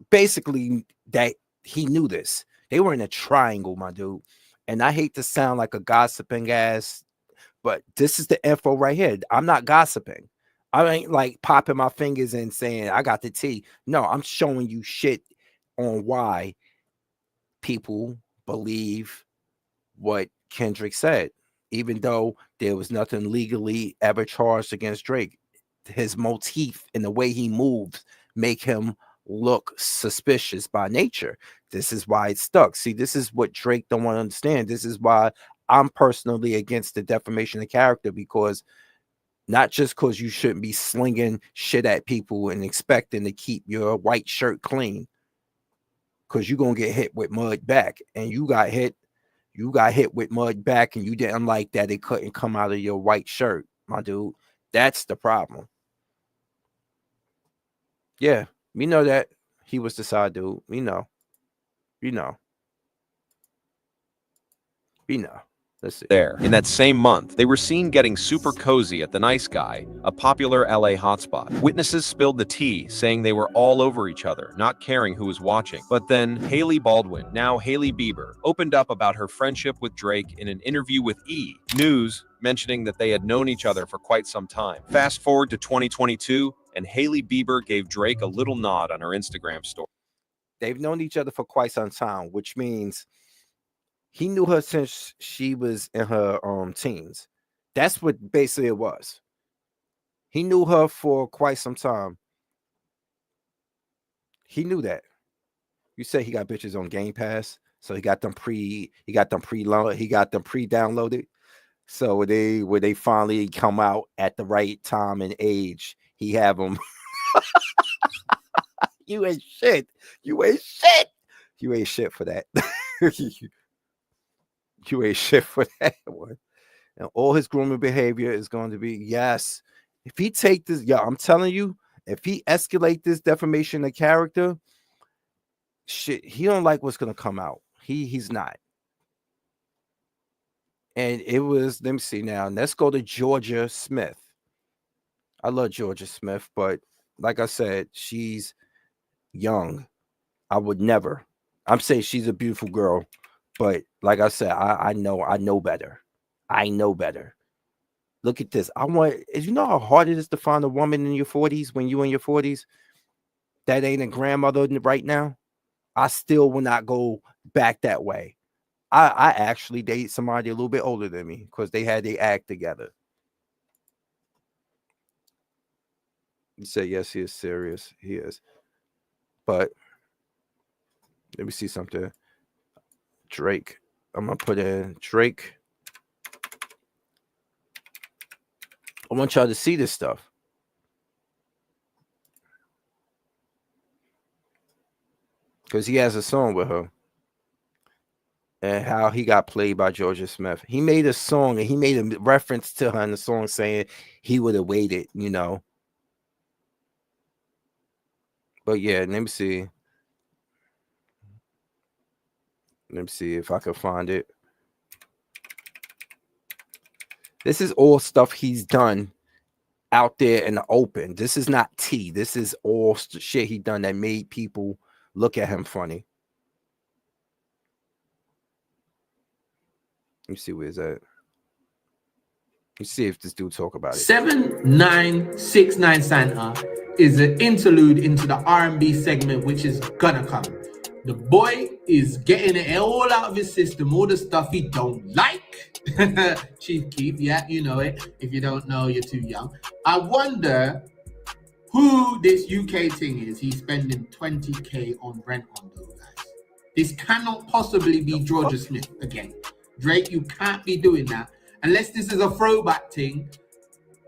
basically that he knew this. They were in a triangle, my dude. And I hate to sound like a gossiping ass, but this is the info right here. I'm not gossiping. I ain't like popping my fingers and saying I got the tea. No, I'm showing you shit on why people believe what Kendrick said. Even though there was nothing legally ever charged against Drake, his motif and the way he moves make him look suspicious by nature. This is why it stuck. See, this is what Drake don't want to understand. This is why I'm personally against the defamation of character, because not just because you shouldn't be slinging shit at people and expecting to keep your white shirt clean, because you're going to get hit with mud back, and you got hit with mud back and you didn't like that it couldn't come out of your white shirt, my dude. That's the problem. Yeah, we know that he was the side dude. We know. Let's see.
There, in that same month, they were seen getting super cozy at the Nice Guy, a popular LA hotspot. Witnesses spilled the tea, saying they were all over each other, not caring who was watching. But then Hailey Baldwin, now Hailey Bieber, opened up about her friendship with Drake in an interview with E! News, mentioning that they had known each other for quite some time. Fast forward to 2022, and Hailey Bieber gave Drake a little nod on her Instagram story.
They've known each other for quite some time, which means he knew her since she was in her teens. That's what basically it was. He knew her for quite some time. He knew that. You say he got bitches on Game Pass, so he got them pre-downloaded. So when they finally come out at the right time and age, he have them. You ain't shit. You ain't shit. You ain't shit for that. You ain't shit for that one. And all his grooming behavior is going to be, yes. If he take this, I'm telling you, if he escalate this defamation of character, shit, he don't like what's gonna come out. He's not. And it was, let me see now. Let's go to Georgia Smith. I love Georgia Smith, but like I said, she's young. I would never. I'm saying she's a beautiful girl. But like I said, I know better. I know better. Look at this. You know how hard it is to find a woman in your 40s when you in your 40s that ain't a grandmother right now? I still will not go back that way. I actually date somebody a little bit older than me because they had their act together. You say, yes, he is serious. He is. But let me see something. Drake. I'm going to put in Drake. I want y'all to see this stuff. because he has a song with her. And how he got played by Georgia Smith. He made a song and he made a reference to her in the song saying he would have waited, you know. But yeah, let me see. Let me see if I can find it. This is all stuff he's done out there in the open. This is not tea. This is all shit he done that made people look at him funny. Let me see where's that. Let's see if this dude talk about it.
7969 Santa is an interlude into the R&B segment, which is gonna come. The boy is getting it all out of his system, all the stuff he don't like. Chief Keef, yeah, you know it. If you don't know, you're too young. I wonder who this UK thing is. He's spending 20K on rent on those guys. This cannot possibly be Georgia Smith again. Drake, you can't be doing that. Unless this is a throwback thing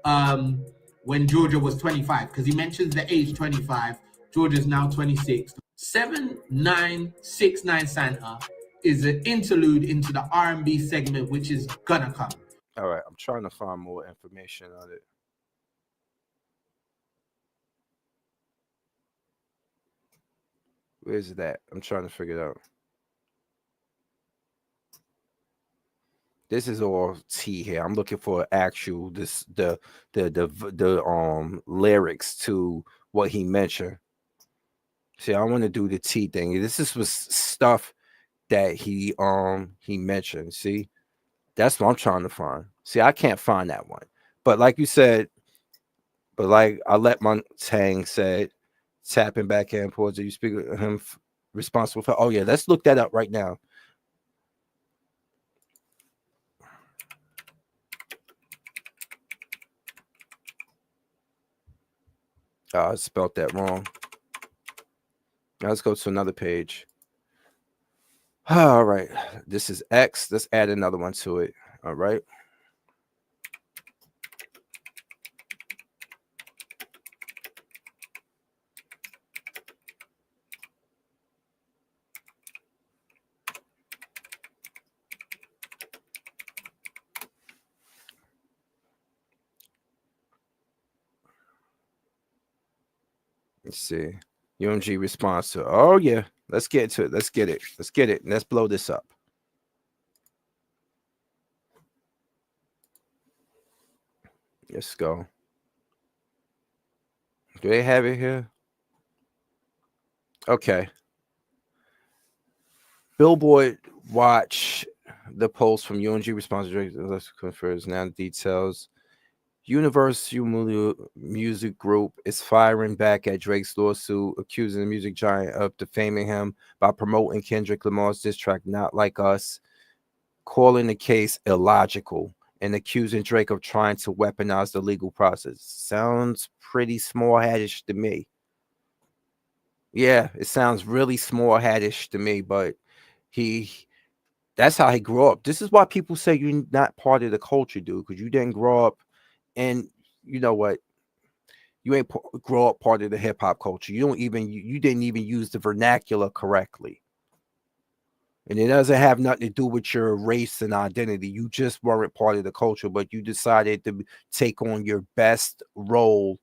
when Georgia was 25, because he mentions the age 25. Georgia's now 26. 7969 Santa is an interlude into the R&B segment, which is gonna come.
All right, I'm trying to find more information on it. Where's that? I'm trying to figure it out. This is all tea here. I'm looking for actual the lyrics to what he mentioned. See, I want to do the tea thing. This was stuff that he mentioned. See, that's what I'm trying to find. See, I can't find that one. But like you said, but like I let Montang said, tapping backhand towards it. You speak of him responsible for. Oh yeah, let's look that up right now. I spelled that wrong. Now let's go to another page. All right. This is X. Let's add another one to it. All right. Let's see. UMG response to, oh yeah, let's get to it. Let's get it. Let's get it. Let's blow this up. Let's go. Do they have it here? Okay. Billboard watch the post from UMG response to Drake. Let's confirm now the details. Universal Music Group is firing back at Drake's lawsuit, accusing the music giant of defaming him by promoting Kendrick Lamar's diss track, Not Like Us, calling the case illogical, and accusing Drake of trying to weaponize the legal process. Sounds pretty small-hattish to me. Yeah, it sounds really small-hattish to me, but that's how he grew up. This is why people say you're not part of the culture, dude, because you didn't grow up. And you know what? You ain't grow up part of the hip hop culture. You didn't even use the vernacular correctly. And it doesn't have nothing to do with your race and identity. You just weren't part of the culture, but you decided to take on your best role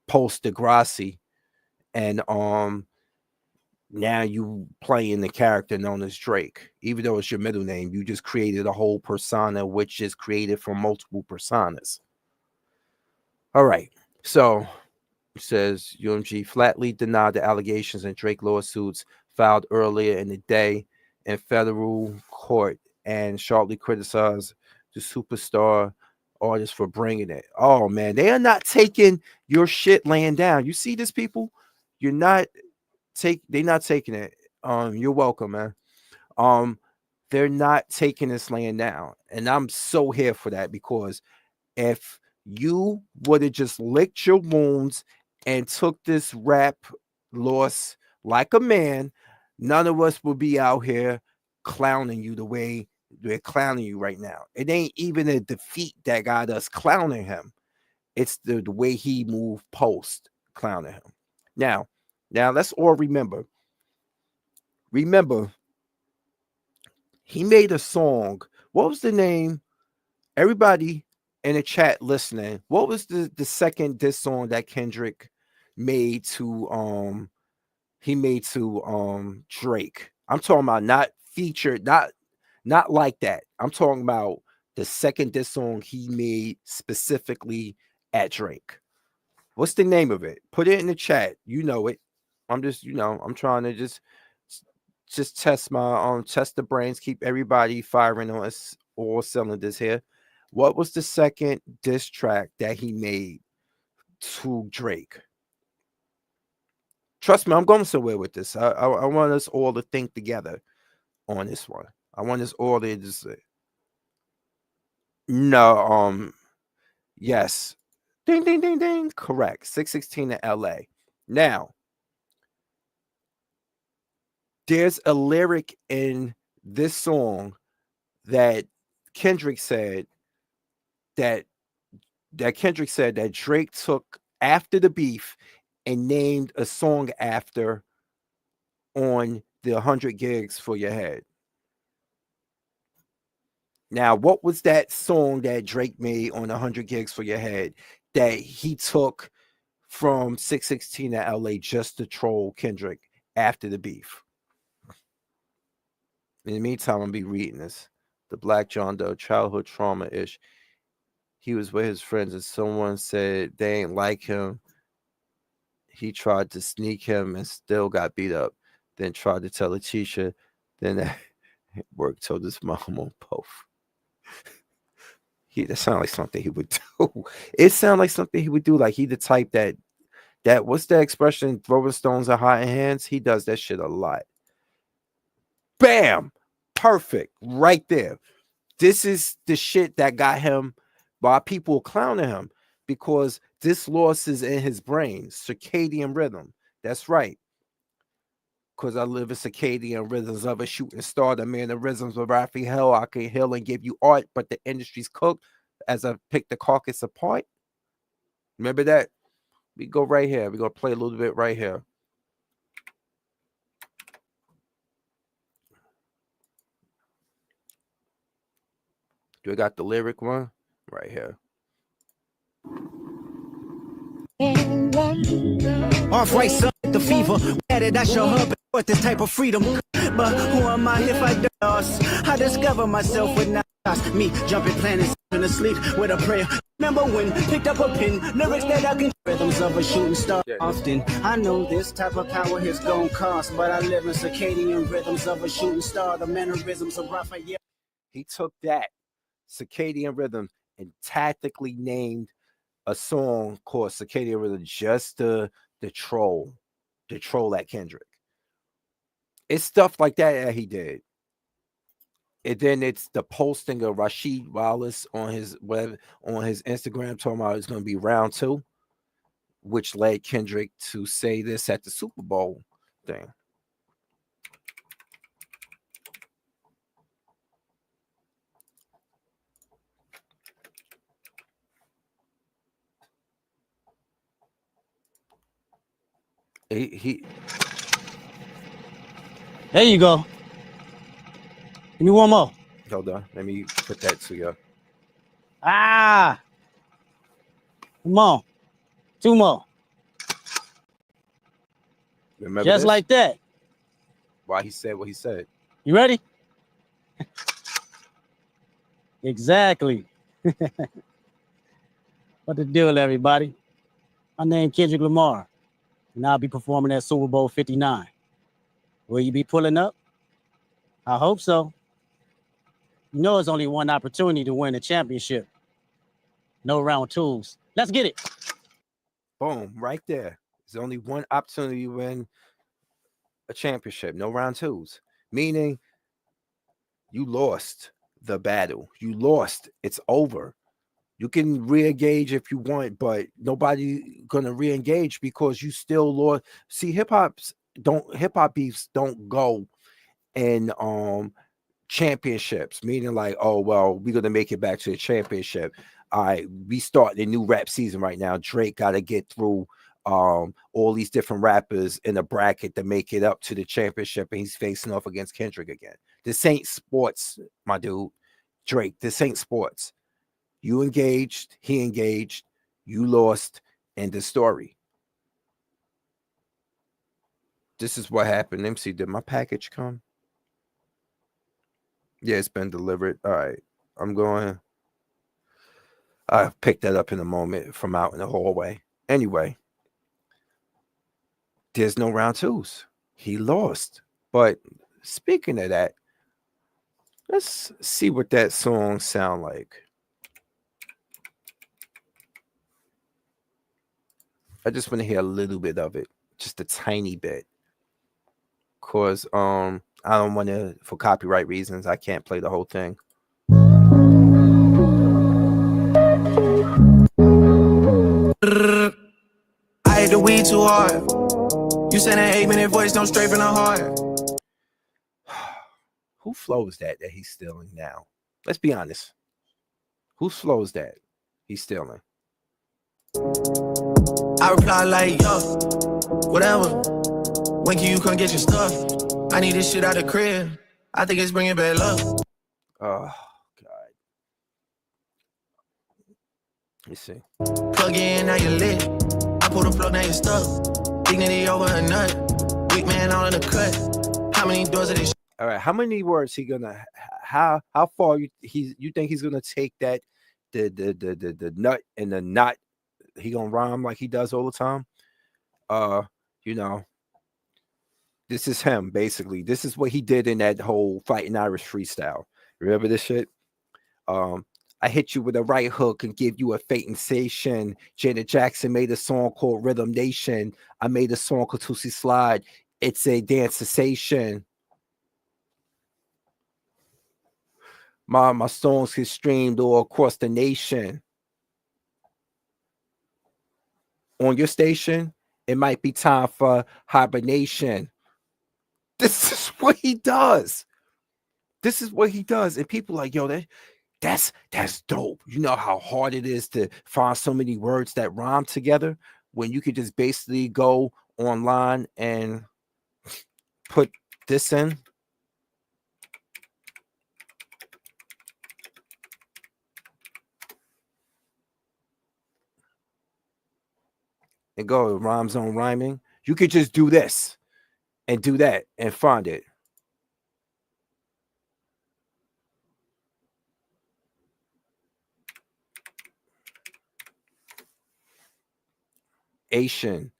post Degrassi. And now you playing the character known as Drake. Even though it's your middle name, you just created a whole persona, which is created from multiple personas. All right, so it says UMG flatly denied the allegations in Drake lawsuits filed earlier in the day in federal court and sharply criticized the superstar artist for bringing it. Oh man, they are not taking your shit laying down. You see this, people? They're not taking it. You're welcome, man. They're not taking this laying down, and I'm so here for that, because if you would have just licked your wounds and took this rap loss like a man, none of us would be out here clowning you the way they're clowning you right now. It ain't even a defeat that got us clowning him. It's the way he moved post clowning him. Now let's all remember, remember, he made a song. What was the name? Everybody in the chat listening, what was the second diss song that Kendrick made to Drake? I'm talking about not featured, not like that. I'm talking about the second diss song he made specifically at Drake. What's the name of it? Put it in the chat. You know it. I'm just, I'm trying to just test my test the brains, keep everybody firing on us all cylinders here. What was the second diss track that he made to Drake? Trust me, I'm going somewhere with this. I want us all to think together on this one. I want us all to just say, no, yes. Ding, ding, ding, ding. Correct. 616 in LA. Now, there's a lyric in this song that Kendrick said that Drake took after the beef and named a song after on the 100 Gigs for Your Head. Now, what was that song that Drake made on 100 Gigs for Your Head that he took from 616 to LA just to troll Kendrick after the beef? In the meantime, I'll be reading this. The Black John Doe, childhood trauma-ish. He was with his friends and someone said they ain't like him. He tried to sneak him and still got beat up. Then tried to tell a teacher. Then at work told his mom on both. That sounds like something he would do. It sounds like something he would do. Like he the type that what's that expression? Throwing stones at hot hands. He does that shit a lot. Bam! Perfect. Right there. This is the shit that got him by people clowning him because this loss is in his brain. Circadian rhythm. That's right. Because I live in circadian rhythms of a shooting star. The mannerisms of Raphael. I can heal and give you art, but the industry's cooked as I pick the carcass apart. Remember that? We go right here. We're going to play a little bit right here. Do I got the lyric one? Right here.
Off right, son, the fever. Added, I show her with this type of freedom. But who am I if I lost? I discover myself with not me jumping planets in the sleep with a prayer. Remember when picked up a pin, lyrics that I can rhythms of a shooting star. Often I know this type of power is gonna cost, but I live in circadian rhythms of a shooting star. The mannerisms of Raphael.
He took that circadian rhythm and tactically named a song called Circadian Rhythm just to troll at Kendrick. It's stuff like that he did. And then it's the posting of Rasheed Wallace on his Instagram talking about it's going to be round 2, which led Kendrick to say this at the Super Bowl thing. He
There you go. Give me one more.
Hold on. Let me put that to you.
Ah. Come on. 2 more.
Remember
Just
this?
like that.
Why he said what he said.
You ready? Exactly. What the deal, everybody? My name Kendrick Lamar, and I'll be performing at Super Bowl 59. Will you be pulling up? I hope so. You know it's only one opportunity to win a championship. No round 2s. Let's get it.
Boom, right there. There's only one opportunity to win a championship. No round 2s. Meaning you lost the battle. You lost. It's over. You can re-engage if you want, but nobody gonna re-engage because you still lost. See, hip hop beefs don't go in championships, meaning like, oh well, we're gonna make it back to the championship. All right, we start the new rap season right now. Drake gotta get through all these different rappers in a bracket to make it up to the championship, and he's facing off against Kendrick again. This ain't sports, my dude. Drake, this ain't sports. You engaged, he engaged, you lost, end the story. This is what happened. MC, did my package come? Yeah, it's been delivered. All right. I'll pick that up in a moment from out in the hallway. Anyway, there's no round twos. He lost. But speaking of that, let's see what that song sound like. I just want to hear a little bit of it, just a tiny bit. Cause I don't want to, for copyright reasons, I can't play the whole thing.
I hate the weed too hard. You send an 8-minute voice, don't straight from the heart.
Who flows that he's stealing now? Let's be honest. Who flows that he's stealing?
I reply like, yo, whatever. When can you come get your stuff? I need this shit out the crib. I think it's bringing bad luck.
Oh, God. Let me see.
Plug in, now you're lit. I pull the plug, now you're stuck. Dignity over a nut. Weak man all in the cut. How many doors of this?
All right, how many words he gonna? How far you think he's gonna take that the nut and the knot? He gonna rhyme like he does all the time. You know, this is him basically. This is what he did in that whole Fighting Irish freestyle. Remember this shit? I hit you with a right hook and give you a faint sensation. Janet Jackson made a song called Rhythm Nation. I made a song called Tootsie Slide. It's a dance sensation. My songs get streamed all across the nation. On your station, it might be time for hibernation. This is what he does. This is what he does. And people are like, yo, that's dope. You know how hard it is to find so many words that rhyme together when you could just basically go online and put this in. And go rhymes on rhyming. You could just do this and do that and find it. Asians.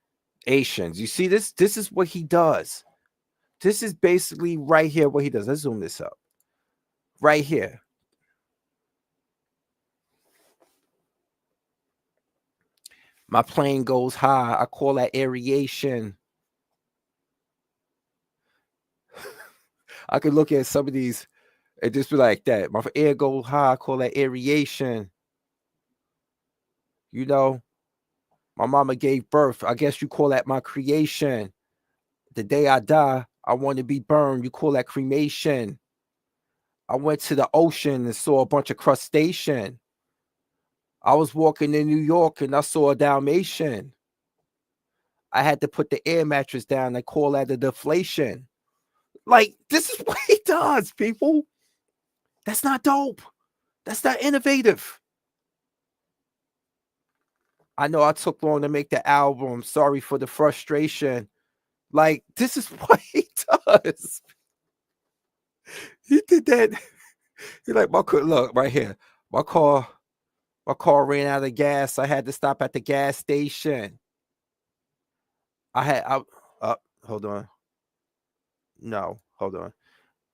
You see this? This is what he does. This is basically right here what he does. Let's zoom this up. Right here. My plane goes high. I call that aeration. I could look at some of these and just be like that. My air goes high. I call that aeration. You know, my mama gave birth. I guess you call that my creation. The day I die, I want to be burned. You call that cremation. I went to the ocean and saw a bunch of crustacean. I was walking in New York and I saw a Dalmatian. I had to put the air mattress down and call that a deflation. Like, this is what he does, people. That's not dope. That's not innovative. I know I took long to make the album. Sorry for the frustration. Like, this is what he does. He did that. He like, look right here. My car ran out of gas. I had to stop at the gas station. Hold on. No, hold on.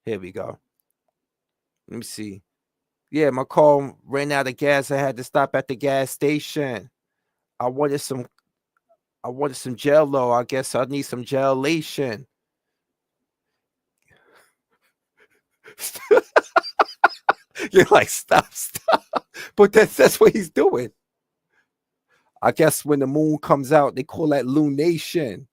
Here we go. Let me see. Yeah, my car ran out of gas. I had to stop at the gas station. I wanted some Jell-O. I guess I need some gelation. You're like, stop. But that's what he's doing. I guess when the moon comes out, they call that lunation.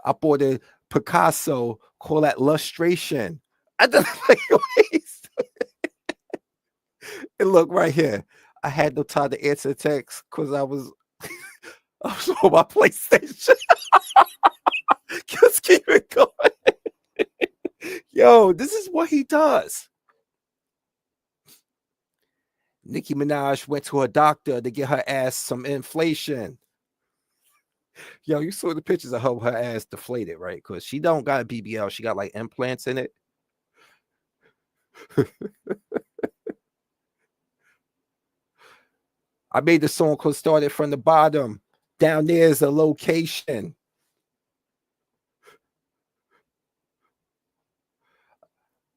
I bought a Picasso, call that lustration. I don't like what he's doing. And look right here. I had no time to answer the text because I was I'm on my PlayStation. Just keep it going. Yo, this is what he does. Nicki Minaj went to her doctor to get her ass some inflation. Yo, you saw the pictures of her ass deflated, right? Because she don't got a BBL. She got like implants in it. I made the song called Started from the Bottom. Down there is a location.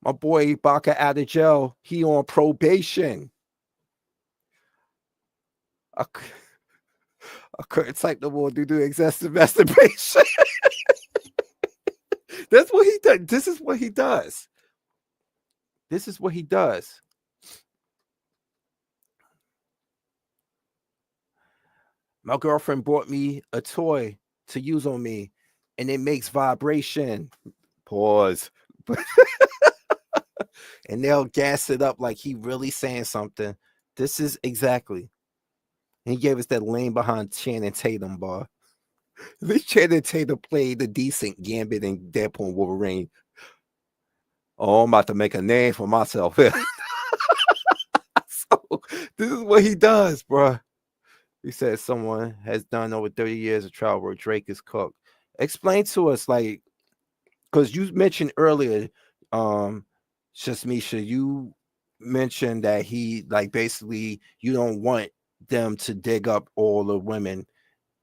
My boy Baka out of jail. He on probation. I couldn't type no more due to excessive masturbation. That's what he does. This is what he does. This is what he does. My girlfriend bought me a toy to use on me, and it makes vibration. Pause. And they'll gas it up like he really saying something. This is exactly. He gave us that lane behind Channing Tatum bar. At least Channing Tatum played the decent Gambit and Deadpool and Wolverine. Oh, I'm about to make a name for myself. So this is what he does, bro. He said someone has done over 30 years of trial work. Drake is cooked. Explain to us, like, because you mentioned earlier, Shasmisha, you mentioned that he, like, basically you don't want them to dig up all the women.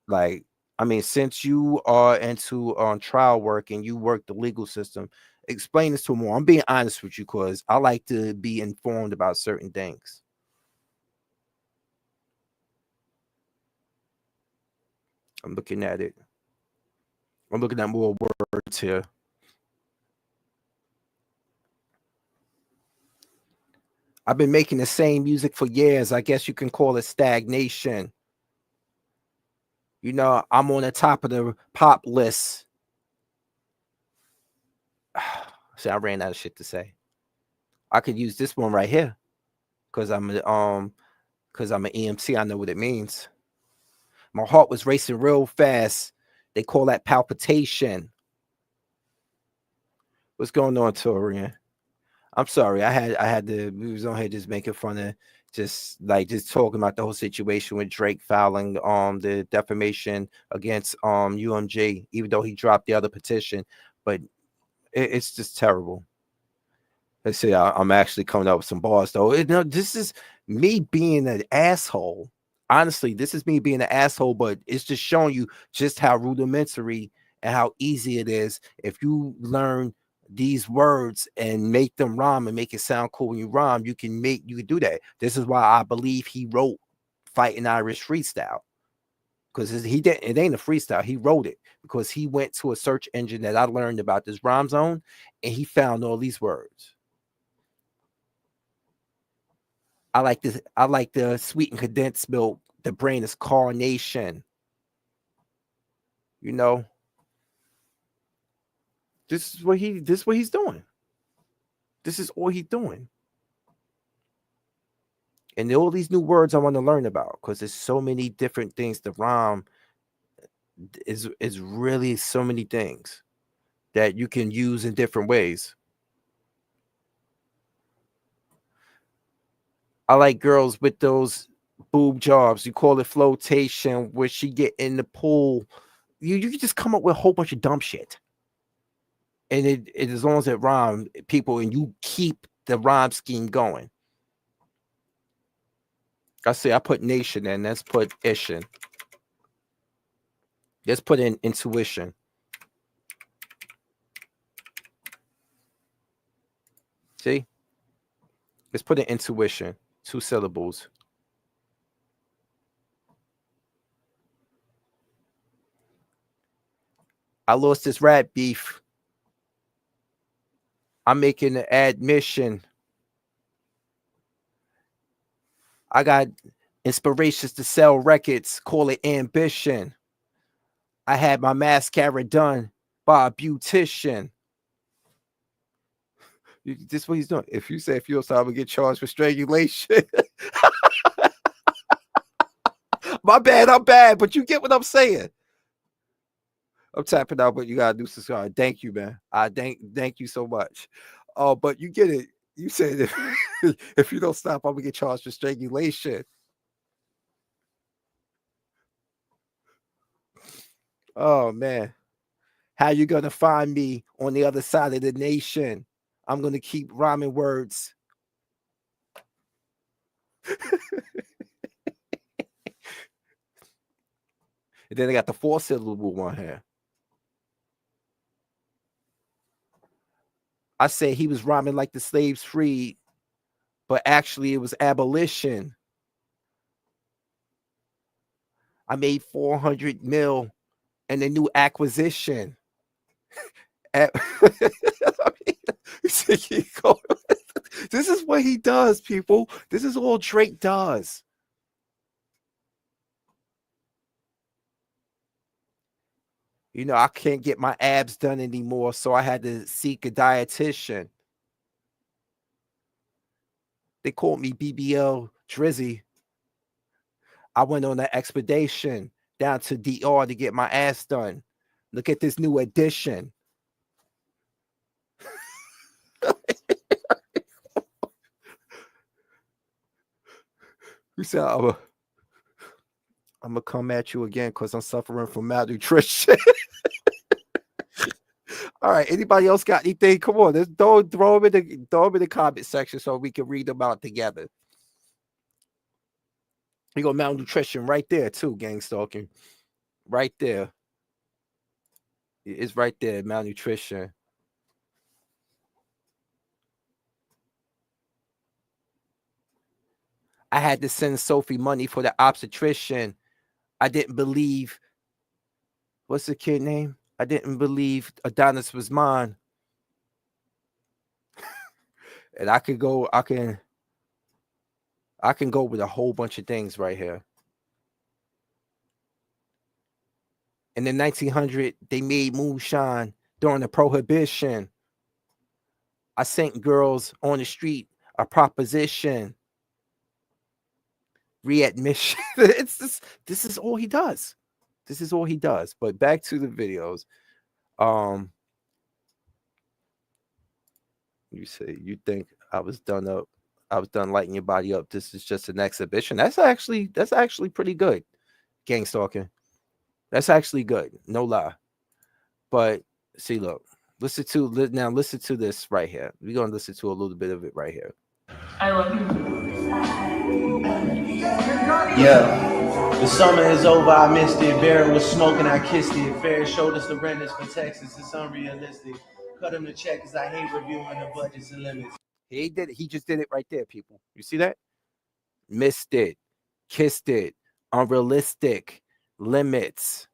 Like, I mean, since you are into trial work and you work the legal system, explain this to more. I'm being honest with you because I like to be informed about certain things. I'm looking at it. I'm looking at more words here. I've been making the same music for years. I guess you can call it stagnation. You know, I'm on the top of the pop list. See, I ran out of shit to say. I could use this one right here because I'm an EMT. I know what it means. My heart was racing real fast. They call that palpitation. What's going on, Torian? I'm sorry. I had to. We was on here just making fun of just talking about the whole situation with Drake filing the defamation against UMG, even though he dropped the other petition. But it's just terrible. Let's see. I'm actually coming up with some bars though. This is me being an asshole. Honestly, this is me being an asshole, but it's just showing you just how rudimentary and how easy it is if you learn these words and make them rhyme and make it sound cool when you rhyme. You can do that. This is why I believe he wrote Fighting Irish Freestyle, because it ain't a freestyle. He wrote it because he went to a search engine that I learned about this rhyme zone and he found all these words. I like this. I like the sweet and condensed milk. The brain is carnation. You know, this is what he's doing. This is all he's doing. And all these new words I want to learn about because there's so many different things. The rhyme is really so many things that you can use in different ways. I like girls with those boob jobs. You call it flotation, where she get in the pool. You can just come up with a whole bunch of dumb shit. And it as long as it rhymes, people, and you keep the rhyme scheme going. I say I put nation in. Let's put ishin. Let's put in intuition. See? Let's put in intuition. 2 syllables. I lost this rap beef. I'm making an admission. I got inspirations to sell records. Call it ambition. I had my mascara done by a beautician. This is what he's doing. If you say if you're sorry, I'm gonna get charged for strangulation. My bad, I'm bad, but you get what I'm saying. I'm tapping out, but you gotta do subscribe. Thank you, man. I thank you so much. But you get it. You said if you don't stop, I'm gonna get charged for strangulation. Oh man. How you gonna find me on the other side of the nation? I'm gonna keep rhyming words. And then I got the 4-syllable one here. I said he was rhyming like the slaves freed, but actually it was abolition. I made 400 mil and a new acquisition. This is what he does, people. This is all Drake does. You know, I can't get my abs done anymore, so I had to seek a dietitian. They called me BBL Drizzy. I went on an expedition down to DR to get my ass done. Look at this new addition. You said, I'm gonna come at you again because I'm suffering from malnutrition. All right. Anybody else got anything? Come on, let's throw them in the comment section so we can read them out together. You got malnutrition right there too, gang stalking. Right there. It's right there, malnutrition. I had to send Sophie money for the obstetrician. I didn't believe. What's the kid name? I didn't believe Adonis was mine. And I can go with a whole bunch of things right here. In the 1900s, they made moonshine during the prohibition. I sent girls on the street a proposition. Readmission. This is all he does. This is all he does. But back to the videos. You say you think I was done up. I was done lighting your body up. This is just an exhibition. That's actually pretty good. Gang stalking. That's actually good. No lie. But see, look, listen to this right here. We're gonna listen to a little bit of it right here.
I love you.
Yeah, the summer is over, I missed it. Barrett was smoking, I kissed it. Fair showed us the renters for Texas, it's unrealistic. Cut him the check because I hate reviewing the budgets and limits.
He did it. He just did it right there, people. You see that? Missed it, kissed it, unrealistic, limits,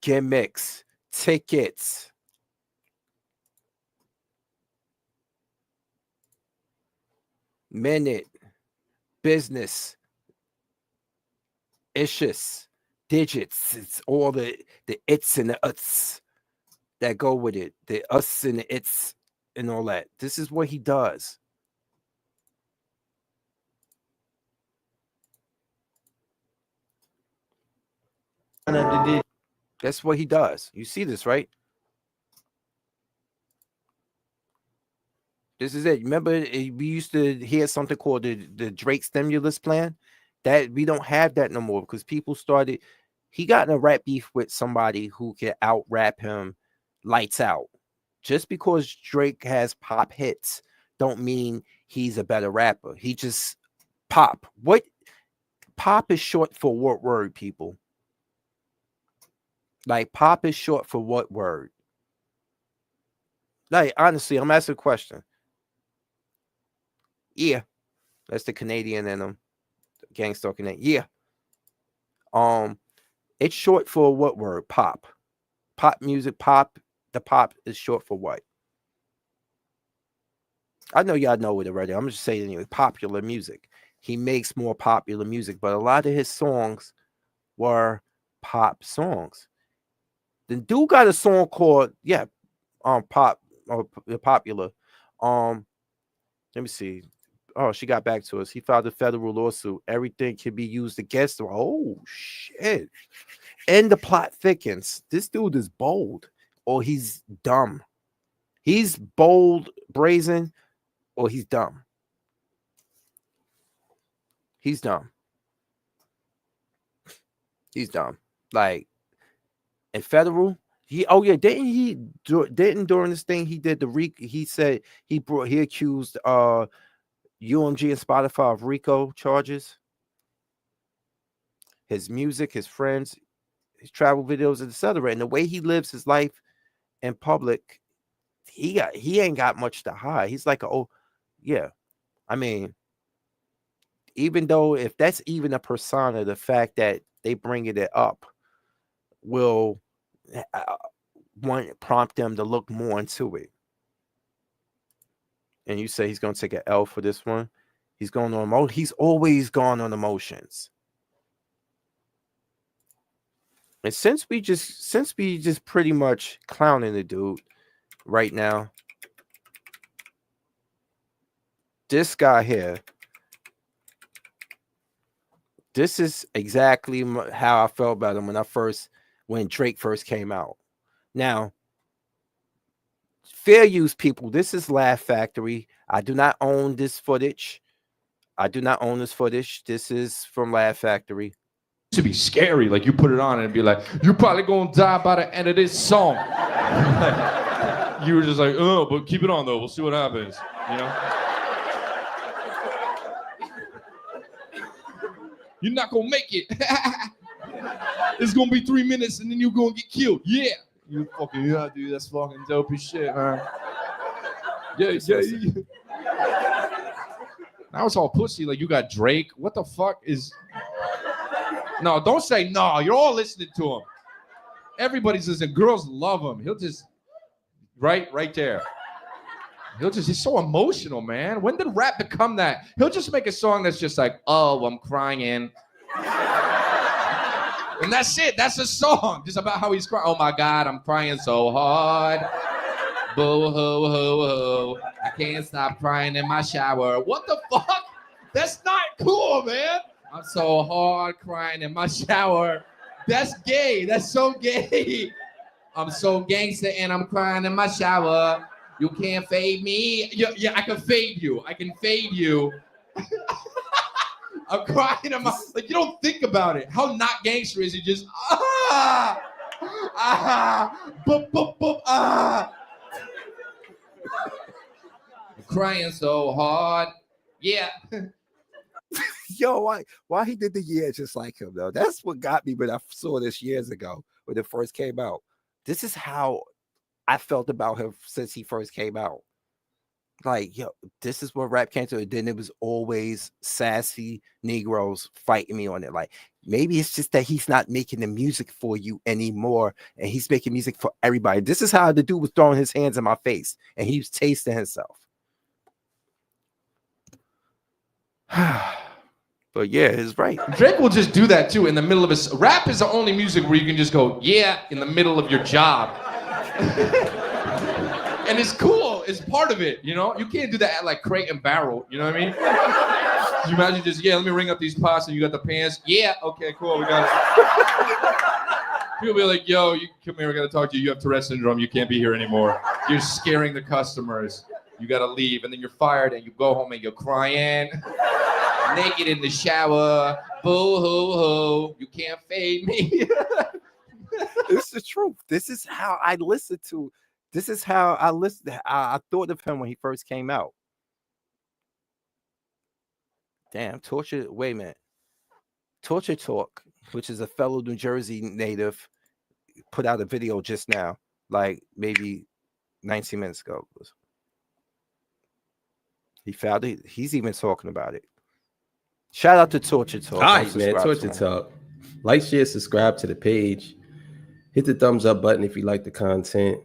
gimmicks, tickets. Minute, business, issues, digits. It's all the its and the uts that go with it. The us and the its and all that. This is what he does. That's what he does. You see this, right? This is it. Remember, we used to hear something called the Drake stimulus plan. That we don't have that no more because people started. He got in a rap beef with somebody who can out rap him, lights out. Just because Drake has pop hits, don't mean he's a better rapper. He just pop. What pop is short for what word, people? Like pop is short for what word? Like honestly, I'm asking a question. Yeah, that's the Canadian in them, gang stalking that. Yeah, it's short for what word? Pop, pop music, pop. The pop is short for what? I know y'all know it already. I'm just saying anyway. Popular music. He makes more popular music, but a lot of his songs were pop songs. The dude got a song called pop or popular. Let me see. Oh, she got back to us. He filed a federal lawsuit. Everything can be used against him. Oh shit! And the plot thickens. This dude is bold, or he's dumb. He's bold, brazen, or he's dumb. He's dumb. He's dumb. Like in federal, didn't during this thing he did he said he accused UMG and Spotify of RICO charges. His music, his friends, his travel videos, etc. And the way he lives his life in public, he ain't got much to hide. He's like, oh yeah. I mean, even though if that's even a persona, the fact that they bringing it up will prompt them to look more into it. And you say he's going to take an L for this one. He's going on he's always gone on emotions. And since we just pretty much clowning the dude right now, this guy here, this is exactly how I felt about him when Drake first came out. Now, fair use people, this is Laugh Factory. I do not own this footage. This is from Laugh Factory.
To be scary, like you put it on and be like, you're probably gonna die by the end of this song. You were just like, oh, but keep it on though. We'll see what happens. You know. You're not gonna make it. It's gonna be 3 minutes and then you're gonna get killed. Yeah. You fucking dude. That's fucking dope as shit, man. Yeah. Now it's all pussy. Like you got Drake. What the fuck is? No, don't say no. You're all listening to him. Everybody's listening. Girls love him. He'll just right there. He's so emotional, man. When did rap become that? He'll just make a song that's just like, oh, I'm crying. And that's it. That's a song. Just about how he's crying. Oh my God, I'm crying so hard. Boo hoo hoo hoo. I can't stop crying in my shower. What the fuck? That's not cool, man. I'm so hard crying in my shower. That's gay. That's so gay. I'm so gangster and I'm crying in my shower. You can't fade me. Yeah, I can fade you. I'm crying in my, like, you don't think about it. How not gangster is it? Just, boop, boop, boop, I'm crying so hard. Yeah.
Yo, why he did the year just like him though? That's what got me when I saw this years ago when it first came out. This is how I felt about him since he first came out. Like, yo, this is what rap came to. And then it was always sassy Negroes fighting me on it. Like, maybe it's just that he's not making the music for you anymore, and he's making music for everybody. This is how the dude was throwing his hands in my face, and he was tasting himself. But yeah, it's right.
Drake will just do that too in the middle of his rap is the only music where you can just go, yeah, in the middle of your job. And it's cool, it's part of it, you know? You can't do that at like Crate and Barrel, you know what I mean? You imagine just, yeah, let me ring up these pots and you got the pants. Yeah, okay, cool, we got it. People be like, yo, you come here, we gotta talk to you. You have Tourette's syndrome, you can't be here anymore. You're scaring the customers. You gotta leave, and then you're fired and you go home and you're crying. Naked in the shower, boo hoo hoo, you can't fade me.
It's the truth. This is how I listened to. This is how I listened. I thought of him when he first came out. Damn, Torture. Wait a minute. Torture Talk, which is a fellow New Jersey native, put out a video just now, like maybe 19 minutes ago. He found it. He's even talking about it. Shout out to Torture Talk.
All right, man. Torture Talk. Like, share, subscribe to the page. Hit the thumbs up button if you like the content.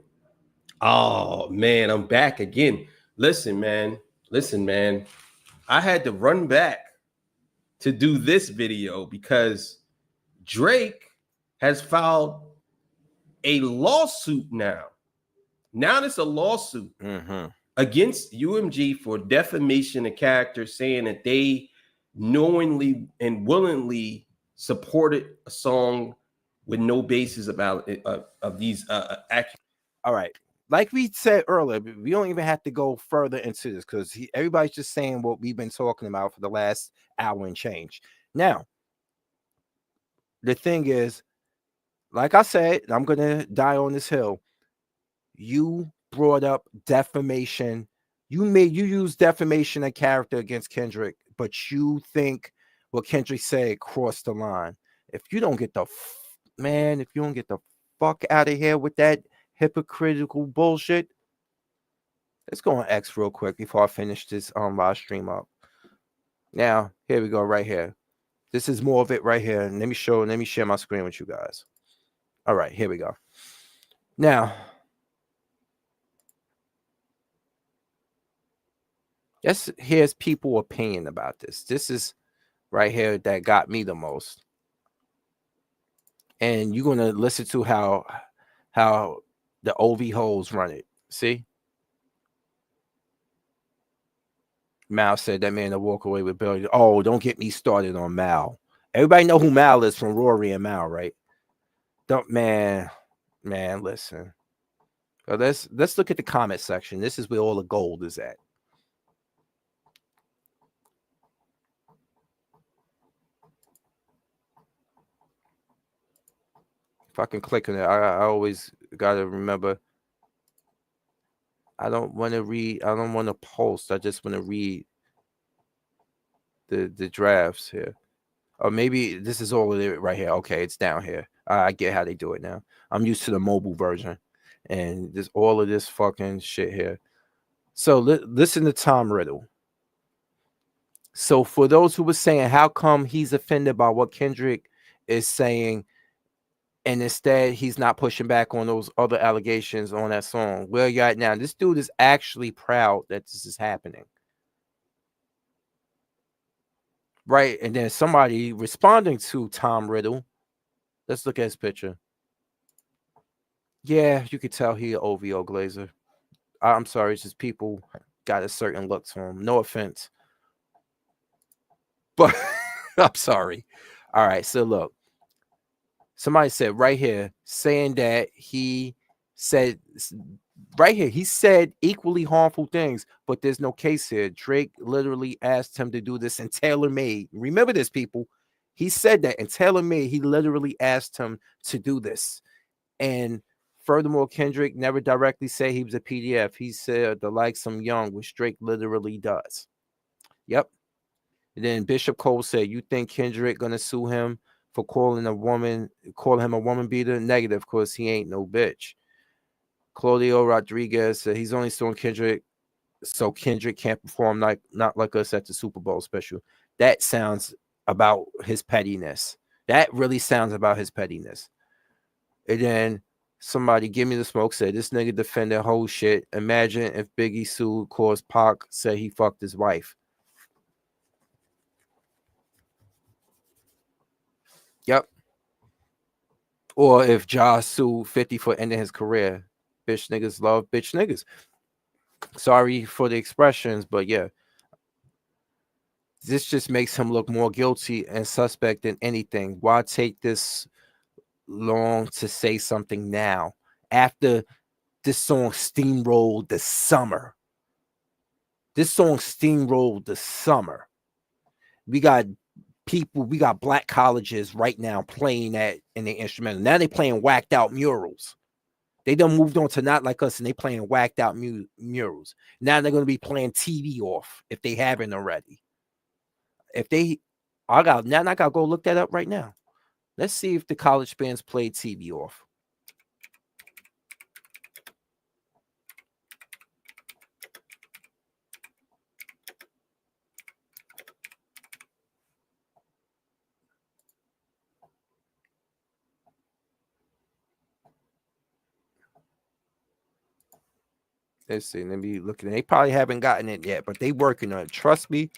Oh, man, I'm back again. Listen, man. I had to run back to do this video because Drake has filed a lawsuit now. Now it's a lawsuit against UMG for defamation of character, saying that they knowingly and willingly supported a song with no basis about of these
All right. Like we said earlier, we don't even have to go further into this because everybody's just saying what we've been talking about for the last hour and change. Now, the thing is, like I said, I'm going to die on this hill. You brought up defamation. You use defamation of character against Kendrick, but you think what Kendrick said crossed the line. If you don't get the fuck out of here with that hypocritical bullshit. Let's go on X real quick before I finish this live stream up. Now, here we go right here. This is more of it right here. And let me share my screen with you guys. All right, here we go. Now, here's people's opinion about this. This is right here that got me the most. And you're gonna listen to how the OV hoes run it. See? Mal said that man to walk away with Billy. Oh, don't get me started on Mal. Everybody know who Mal is from Rory and Mal, right? Man, listen. So let's look at the comment section. This is where all the gold is at. If I can click on it, I always gotta remember. I don't want to read. I don't want to post. I just want to read the drafts here. Or maybe this is all of it right here. Okay, it's down here. I get how they do it now. I'm used to the mobile version, and there's all of this fucking shit here. So listen to Tom Riddle. So for those who were saying, how come he's offended by what Kendrick is saying, and instead he's not pushing back on those other allegations on that song? Where you at now? This dude is actually proud that this is happening. Right, and then somebody responding to Tom Riddle. Let's look at his picture. Yeah, you could tell he an OVO glazer. I'm sorry, it's just people got a certain look to him. No offense. But I'm sorry. All right, so look. Somebody said right here, saying that he said right here, he said equally harmful things, but there's no case here. Drake literally asked him to do this in Tailor Made. Remember this, people. He said that in Tailor Made, he literally asked him to do this. And furthermore, Kendrick never directly said he was a PDF. He said the like some young, which Drake literally does. Yep. And then Bishop Cole said, you think Kendrick gonna sue him for calling him a woman beater? Negative, because he ain't no bitch. Claudio Rodriguez said he's only suing Kendrick so Kendrick can't perform not like us at the Super Bowl special. That sounds about his pettiness. That really sounds about his pettiness. And then somebody, Give Me the Smoke, said this nigga defended whole shit. Imagine if Biggie sued cause Pac said he fucked his wife. Yep. Or if Ja sued 50 for ending his career. Bitch niggas love bitch niggas. Sorry for the expressions, but yeah. This just makes him look more guilty and suspect than anything. Why take this long to say something now? After this song steamrolled the summer. This song steamrolled the summer. We got black colleges right now playing that in the instrumental. Now they playing whacked out murals. They done moved on to Not Like Us, and they playing whacked out murals. Now they're going to be playing TV off if they haven't already. I gotta go look that up right now. Let's see if the college bands played TV off. Let's see. Let me look at it. They probably haven't gotten it yet, but they working on it. Trust me.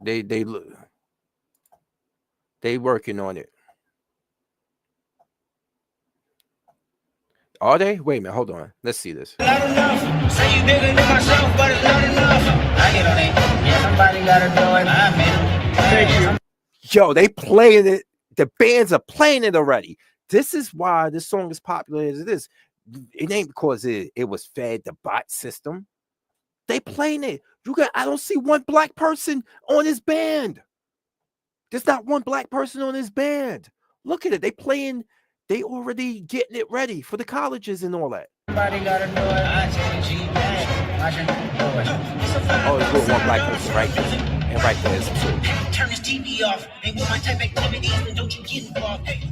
They working on it. Are they? Wait a minute, hold on. Let's see this.
Not enough. Say you bigger than myself, but it's not enough. I get on it. Yeah, somebody gotta do it. I made it. Thank you.
Yo, they playing it. The bands are playing it already. This is why this song is popular as it is. It ain't because it was fed the bot system. They playing it. I don't see one black person on his band. There's not one black person on his band. Look at it. They already getting it ready for the colleges and all that.
Somebody gotta do it. I change you back.
Oh, there's really one black person right there. And right there is two.
Turn this TV off. Ain't with my type activities, then don't you get involved. Hey,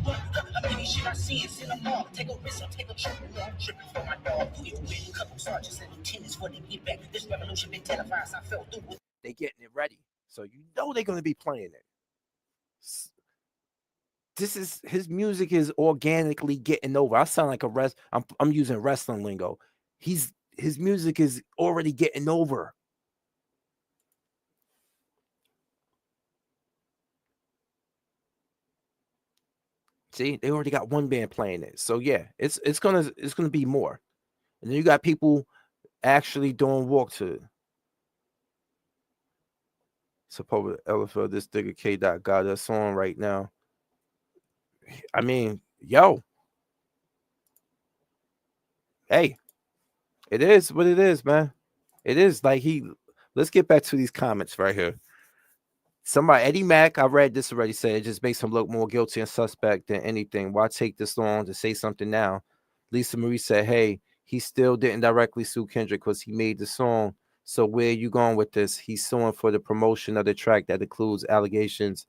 any shit I see and send them off. Take a risk or take a trip. I'm tripping for my dog. Who you with? Couple sergeants and lieutenants for the get back. This revolution been televised. I fell through with.
They getting it ready. So you know they're gonna be playing it. His music is organically getting over. I sound like I'm using wrestling lingo. His music is already getting over. See, they already got one band playing it. So yeah, it's gonna be more. And then you got people actually doing walk to it. Suppose Elephant, this nigga K. Dot got us on right now. I mean, yo. Hey, it is what it is, man. It is like let's get back to these comments right here. Somebody, Eddie Mack, I read this already, said it just makes him look more guilty and suspect than anything. Why take this long to say something now? Lisa Marie said, hey, he still didn't directly sue Kendrick because he made the song. So where are you going with this? He's suing for the promotion of the track that includes allegations.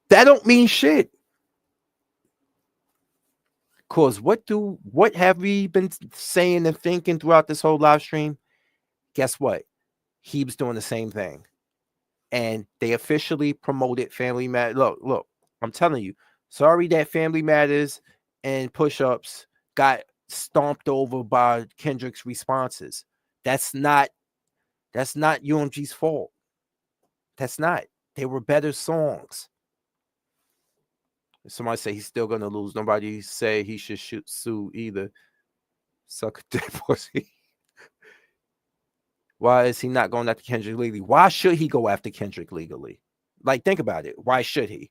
That don't mean shit. Cause what have we been saying and thinking throughout this whole live stream? Guess what? He was doing the same thing. And they officially promoted Family Matters. Look, I'm telling you, sorry that Family Matters and push-ups got stomped over by Kendrick's responses. That's not UMG's fault. That's not. They were better songs. Somebody say he's still gonna lose. Nobody say he should sue either. Suck a dick pussy. Why is he not going after Kendrick legally? Why should he go after Kendrick legally? Like, think about it. Why should he?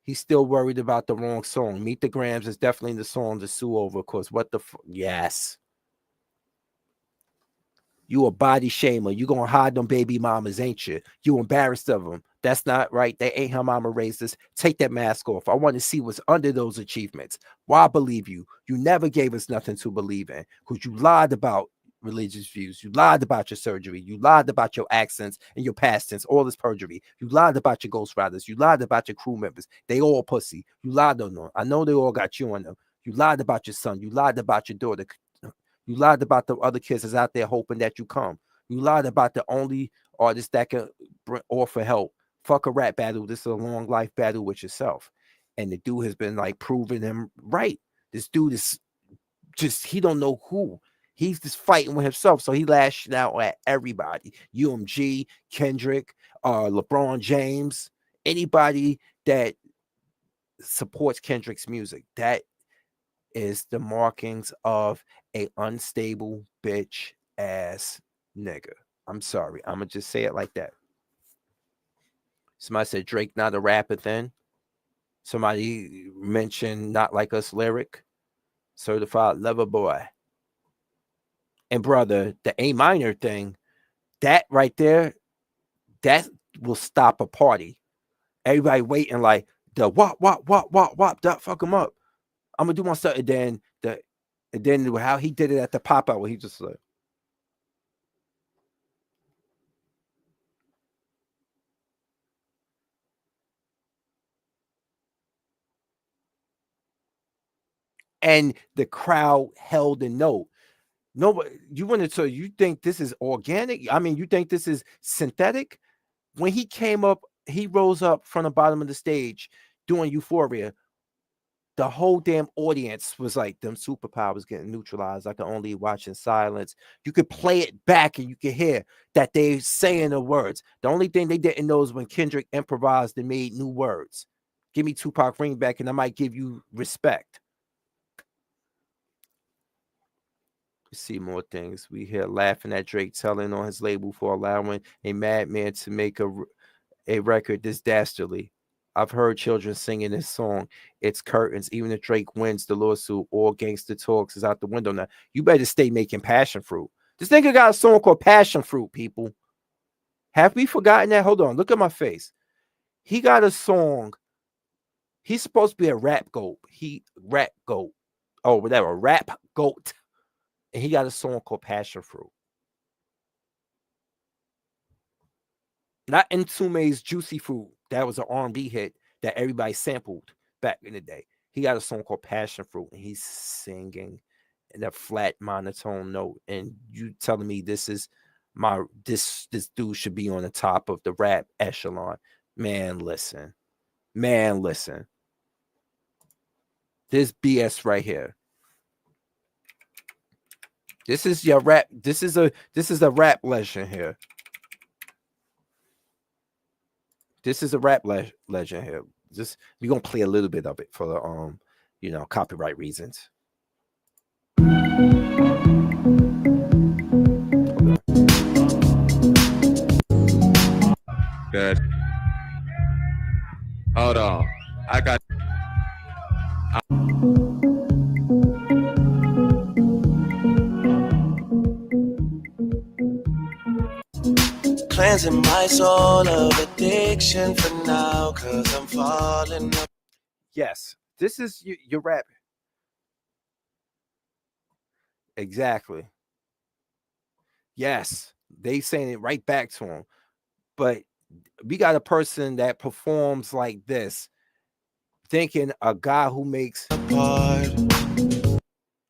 He's still worried about the wrong song. Meet the Grams is definitely the song to sue over. Because what the yes. You a body shamer. You gonna hide them baby mamas, ain't you? You embarrassed of them. That's not right. They ain't how mama raised us. Take that mask off. I want to see what's under those achievements. Why believe you? You never gave us nothing to believe in. Because you lied about religious views. You lied about your surgery. You lied about your accents and your past tense. All this perjury. You lied about your ghostwriters. You lied about your crew members. They all pussy. You lied on them. I know they all got you on them. You lied about your son. You lied about your daughter. You lied about the other kids that's out there hoping that you come. You lied about the only artist that can offer help. Fuck a rap battle. This is a long life battle with yourself. And the dude has been like proving him right. This dude is just, he don't know who. He's just fighting with himself. So he lashing out at everybody. UMG, Kendrick, LeBron James, anybody that supports Kendrick's music. That is the markings of a unstable bitch ass nigga. I'm sorry. I'm gonna just say it like that. Somebody said Drake not a rapper then. Somebody mentioned Not Like Us lyric. Certified Lover Boy. And brother, the A minor thing, that right there, that will stop a party. Everybody waiting like the wop, that fuck him up. I'm gonna do my stuff. And then how he did it at the pop out where he just like, and the crowd held a note. Nobody, you think this is organic? I mean, you think this is synthetic? When he came up, he rose up from the bottom of the stage doing Euphoria. The whole damn audience was like, them superpowers getting neutralized. I can only watch in silence. You could play it back and you could hear that they're saying the words. The only thing they didn't know is when Kendrick improvised and made new words. Give me Tupac ring back, and I might give you respect. See more things. We hear laughing at Drake telling on his label for allowing a madman to make a record this dastardly. I've heard children singing this song. It's curtains. Even if Drake wins the lawsuit, all gangster talks is out the window now. You better stay making passion fruit. This nigga got a song called Passion Fruit, people. Have we forgotten that? Hold on. Look at my face. He got a song. He's supposed to be a rap goat. Rap goat. Oh, whatever. Rap goat. And he got a song called Passion Fruit. Not Ntume's Juicy Fruit. That was an R&B hit that everybody sampled back in the day. He got a song called Passion Fruit, and he's singing in a flat monotone note. And you telling me this is this dude should be on the top of the rap echelon? Man, listen. Man, listen. This BS right here. This is your rap. This is a rap legend here. This is a rap legend here. Just we're gonna play a little bit of it for the copyright reasons.
Good. Hold on. I got.
Cleansing my soul of addiction for now, cause I'm falling up.
Yes, this is your rap. Exactly. Yes, they saying it right back to him. But we got a person that performs like this, thinking a guy who makes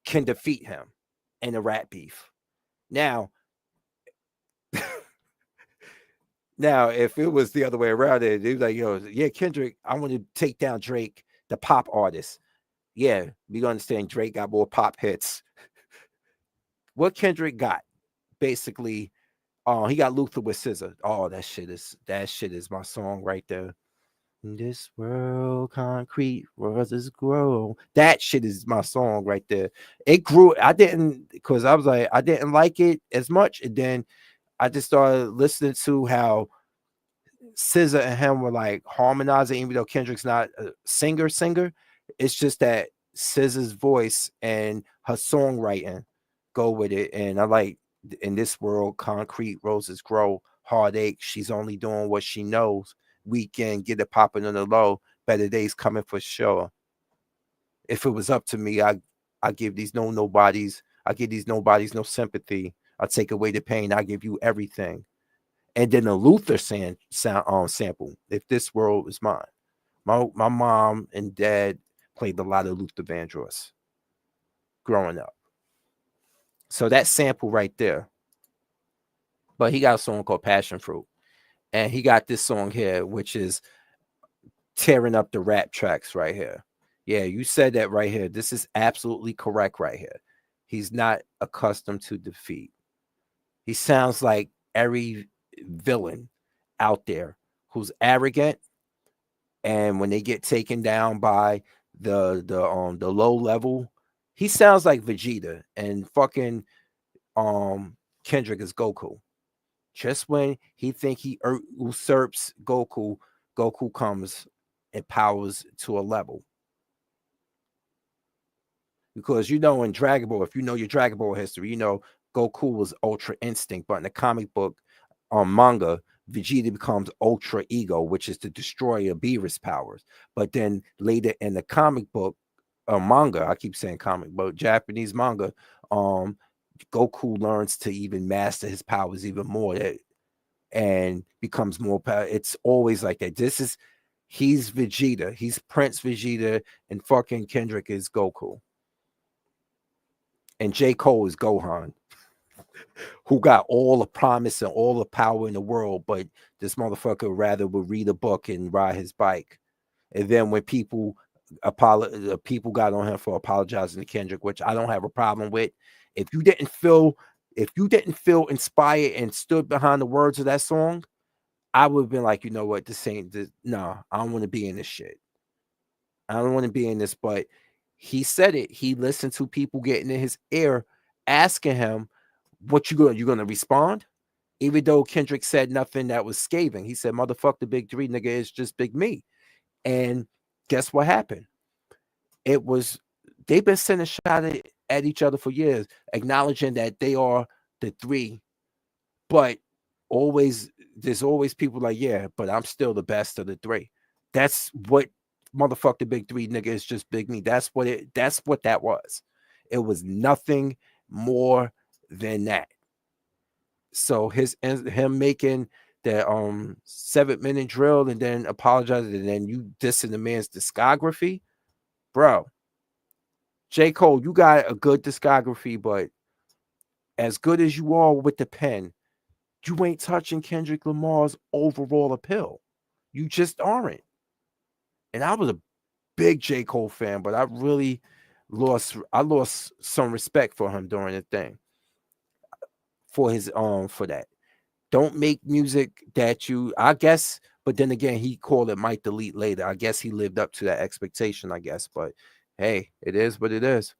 can defeat him in a rap beef. Now, if it was the other way around, it was like, yeah, Kendrick, I want to take down Drake, the pop artist. Yeah, we understand Drake got more pop hits. What Kendrick got, basically, he got Luther with Scissor. Oh, that shit is my song right there. In this world, concrete roses grow. That shit is my song right there. It grew. I didn't like it as much, and then I just started listening to how SZA and him were like harmonizing, even though Kendrick's not a singer. It's just that SZA's voice and her songwriting go with it. And I like, in this world, concrete roses grow, heartache. She's only doing what she knows. Weekend, get it popping on the low. Better days coming for sure. If it was up to me, I give these nobodies. I give these nobodies no sympathy. I take away the pain. I give you everything. And then a Luther sample. If this world is mine. My mom and dad played a lot of Luther Vandross growing up. So that sample right there. But he got a song called Passion Fruit. And he got this song here, which is tearing up the rap tracks right here. Yeah, you said that right here. This is absolutely correct right here. He's not accustomed to defeat. He sounds like every villain out there who's arrogant, and when they get taken down by the low level, he sounds like Vegeta, and fucking Kendrick is Goku. Just when he think he usurps Goku, Goku comes and powers to a level. Because in Dragon Ball, if you know your Dragon Ball history, Goku was Ultra Instinct, but in the comic book manga, Vegeta becomes Ultra Ego, which is to destroy Beerus powers. But then later in the comic book manga, I keep saying comic, but Japanese manga, Goku learns to even master his powers even more and becomes more powerful. It's always like that. He's Vegeta. He's Prince Vegeta, and fucking Kendrick is Goku. And J. Cole is Gohan, who got all the promise and all the power in the world, but this motherfucker rather would read a book and ride his bike. And then when people got on him for apologizing to Kendrick, which I don't have a problem with. If you didn't feel inspired and stood behind the words of that song, I would have been like, you know what, I don't want to be in this shit. I don't want to be in this, but he said it. He listened to people getting in his ear, asking him, "What you gonna respond?" Even though Kendrick said nothing that was scathing, he said, "Motherfuck the big three, nigga. It's just Big Me." And guess what happened? It was they've been sending shots at each other for years, acknowledging that they are the three, but there's always people like, yeah, but I'm still the best of the three. That's what motherfuck the big three, nigga. It's just Big Me. That's what that was. It was nothing more than that. So him making that 7-minute drill and then apologizing and then you dissing the man's discography, bro. J. Cole, you got a good discography, but as good as you are with the pen, you ain't touching Kendrick Lamar's overall appeal. You just aren't. And I was a big J. Cole fan, but I really lost some respect for him during the thing. For his for that. Don't make music that I guess, but then again, he called it might delete later. I guess he lived up to that expectation, I guess. But hey, it is what it is.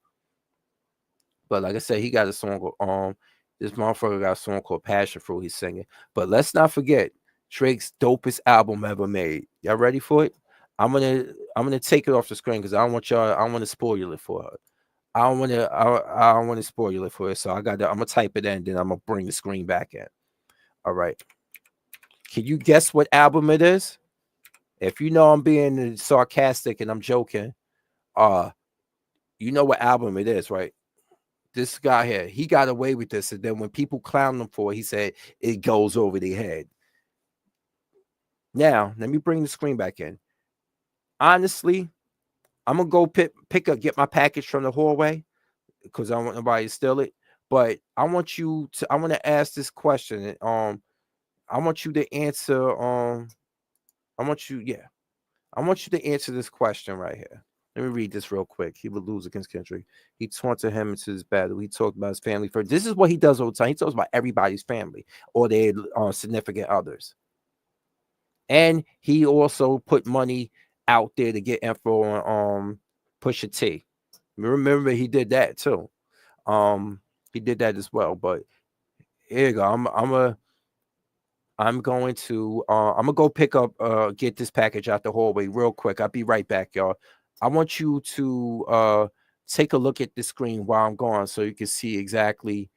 But like I said, he got a song this motherfucker got a song called Passion Fruit he's singing. But let's not forget Drake's dopest album ever made. Y'all ready for it? I'm gonna take it off the screen because I don't want to spoil it for her. I don't want to spoil it for it. So I'm gonna type it in, then I'm gonna bring the screen back in. All right. Can you guess what album it is? If you know I'm being sarcastic and I'm joking, you know what album it is, right? This guy here, he got away with this, and then when people clown him for it, he said it goes over their head. Now, let me bring the screen back in. Honestly, I'm gonna go get my package from the hallway because I don't want nobody to steal it. But I want to ask this question. I want you to answer. I want you to answer this question right here. Let me read this real quick. He would lose against Kendrick. He taunted him into his battle. He talked about his family first. This is what he does all the time. He talks about everybody's family or their significant others. And he also put money out there to get info on Pusha T. Remember, he did that too. He did that as well. But here you go. I'm going to go pick up get this package out the hallway real quick. I'll be right back, y'all. I want you to take a look at the screen while I'm gone so you can see exactly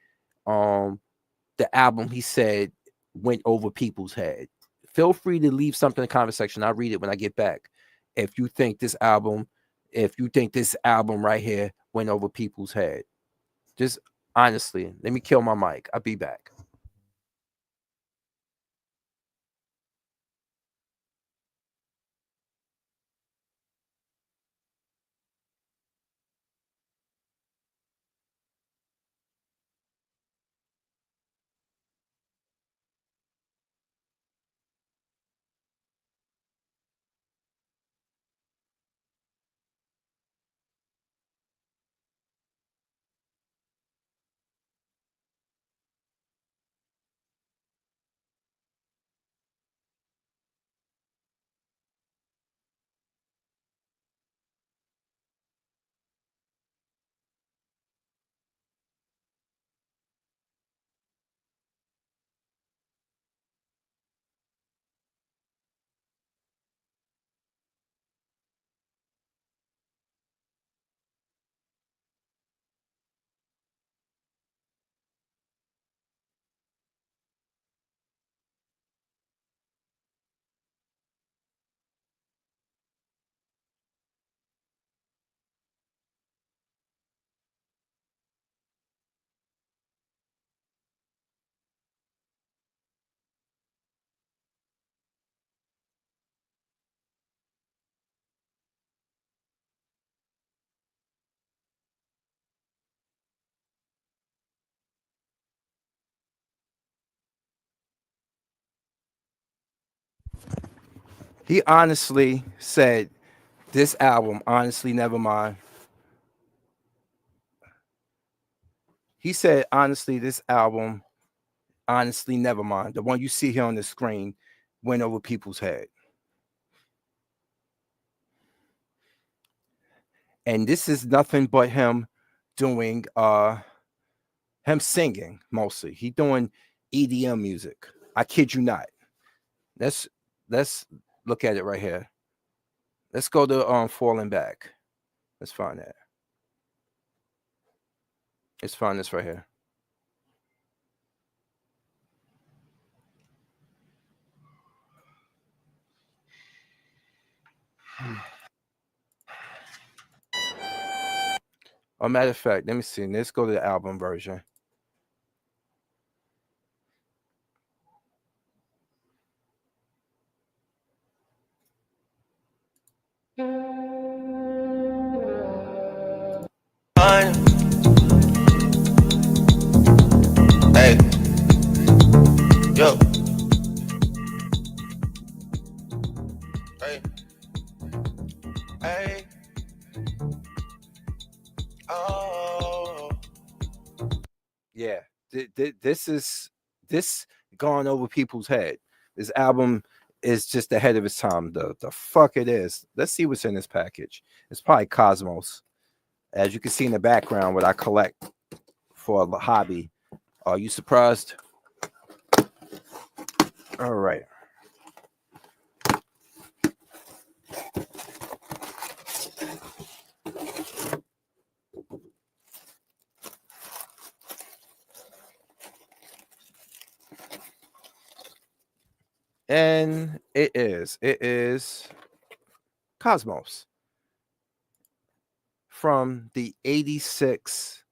the album he said went over people's head. Feel free to leave something in the comment section. I'll read it when I get back. If you think this album right here went over people's head. Just honestly, let me kill my mic. I'll be back. He honestly said this album, honestly, never mind. He said, honestly, this album, honestly, never mind. The one you see here on the screen went over people's head. And this is nothing but him doing him singing mostly. He doing EDM music. I kid you not. Let's look at it right here. Let's go to Falling Back. Let's find that. Let's find this right here. Matter of fact, let me see. Let's go to the album version.
Hey, yo. Hey, hey. Oh.
Yeah, this gone over people's head. This album is just ahead of its time. The fuck it is. Let's see what's in this package. It's probably Cosmos. As you can see in the background, what I collect for a hobby. Are you surprised? All right. And it is Cosmos from the 86,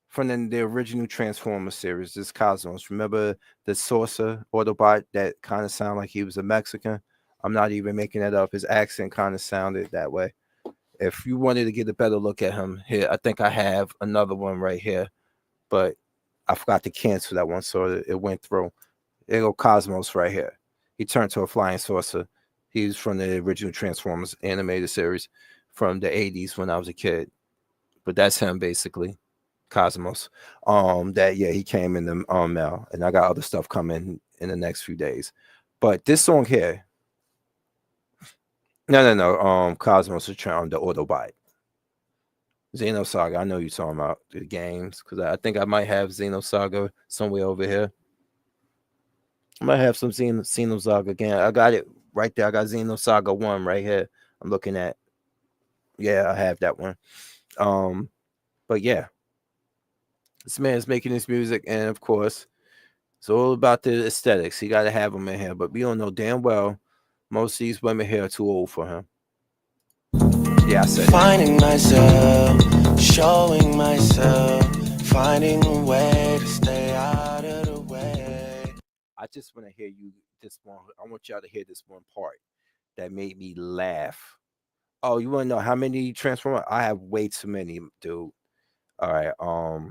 from the original Transformer series. This Cosmos. Remember the Sorcerer Autobot that kind of sounded like he was a Mexican? I'm not even making that up. His accent kind of sounded that way. If you wanted to get a better look at him, here, I think I have another one right here, but I forgot to cancel that one, so it went through. There go Cosmos right here. He turned to a flying saucer. He's from the original Transformers animated series from the 80s when I was a kid. But that's him basically, Cosmos. He came in the mail, and I got other stuff coming in the next few days. But this song here, no. Cosmos is trying the Autobot. Xenosaga. I know you're talking about the games because I think I might have Xenosaga somewhere over here. I might have some Xenosaga again. I got it right there. I got Xenosaga 1 right here. I'm looking at. Yeah, I have that one. But yeah, this man's making this music, and of course, it's all about the aesthetics. He got to have them in here, but we don't know damn well most of these women here are too old for him. Yeah, I said
finding myself, showing myself, finding a way to stay out of the way.
I just want to hear you this one. I want y'all to hear this one part that made me laugh. Oh, you want to know how many Transformers? I have way too many, dude. All right. All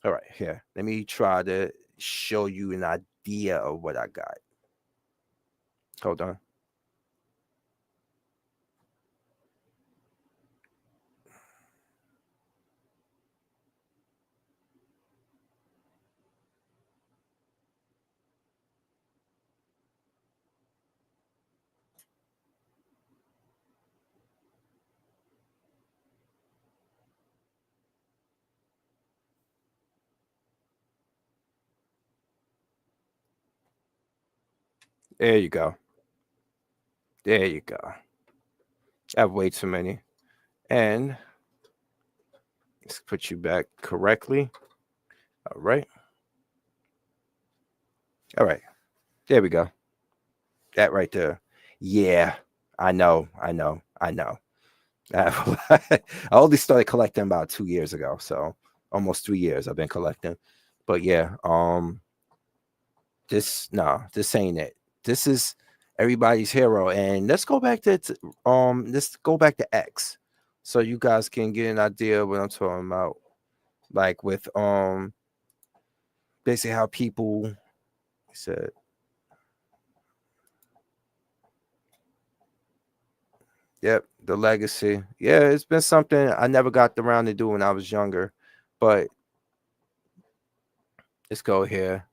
right, here. Let me try to show you an idea of what I got. Hold on. There you go. There you go. I have way too many. And let's put you back correctly. All right. All right. There we go. That right there. Yeah, I know. I only started collecting about 2 years ago, so almost 3 years I've been collecting. But yeah, this ain't it. This is everybody's hero. And let's go back to X, so you guys can get an idea of what I'm talking about. Like with basically how people said. Yep, the legacy. Yeah, it's been something I never got around to do when I was younger, but let's go here.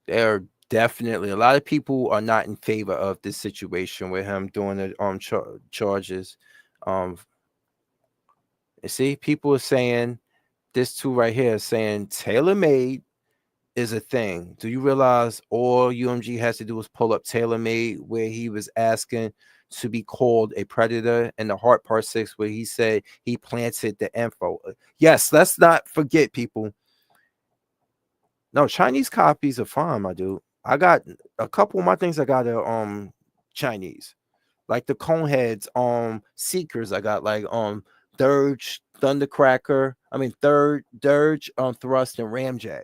There are definitely a lot of people are not in favor of this situation with him doing the charges. You see, people are saying this too right here, saying tailor-made is a thing. Do you realize all UMG has to do is pull up tailor-made, where he was asking to be called a predator, and the Heart Part 6, where he said he planted the info. Yes, let's not forget, people. No, Chinese copies are fine, my dude. I got a couple of my things. I got Chinese, like the Coneheads Seekers. I got like Dirge, Thundercracker. I mean Dirge, Thrust, and Ramjet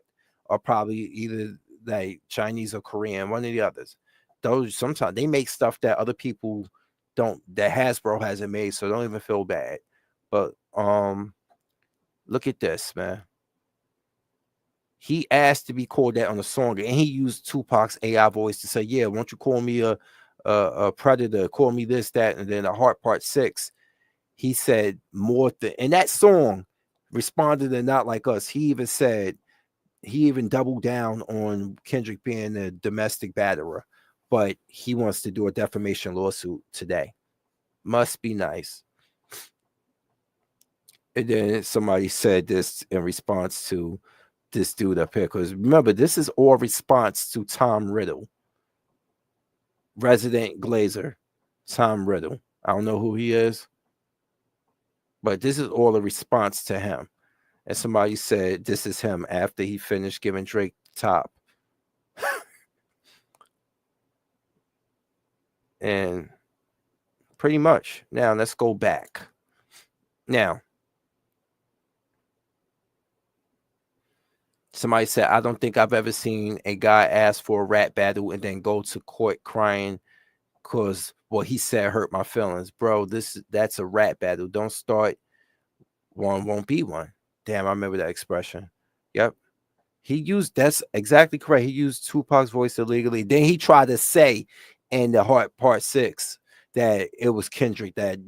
are probably either like Chinese or Korean, one of the others. Those sometimes they make stuff that other people don't, that Hasbro hasn't made, so don't even feel bad. But look at this, man. He asked to be called that on the song, and he used Tupac's AI voice to say, "Yeah, won't you call me a predator? Call me this, that," and then a Heart Part 6. He said more in that song, responded and not like us. He even said, he even doubled down on Kendrick being a domestic batterer, but he wants to do a defamation lawsuit today. Must be nice. And then somebody said this in response to this dude up here, because remember, this is all response to Tom Riddle, resident Glazer. Tom Riddle, I don't know who he is, but this is all a response to him. And somebody said this is him after he finished giving Drake top. And pretty much, now let's go back. Now, somebody said, I don't think I've ever seen a guy ask for a rap battle and then go to court crying because what he said hurt my feelings. Bro, that's a rap battle. Don't start one, won't be one. Damn, I remember that expression. Yep. That's exactly correct. He used Tupac's voice illegally. Then he tried to say in the Heart Part 6 that it was Kendrick that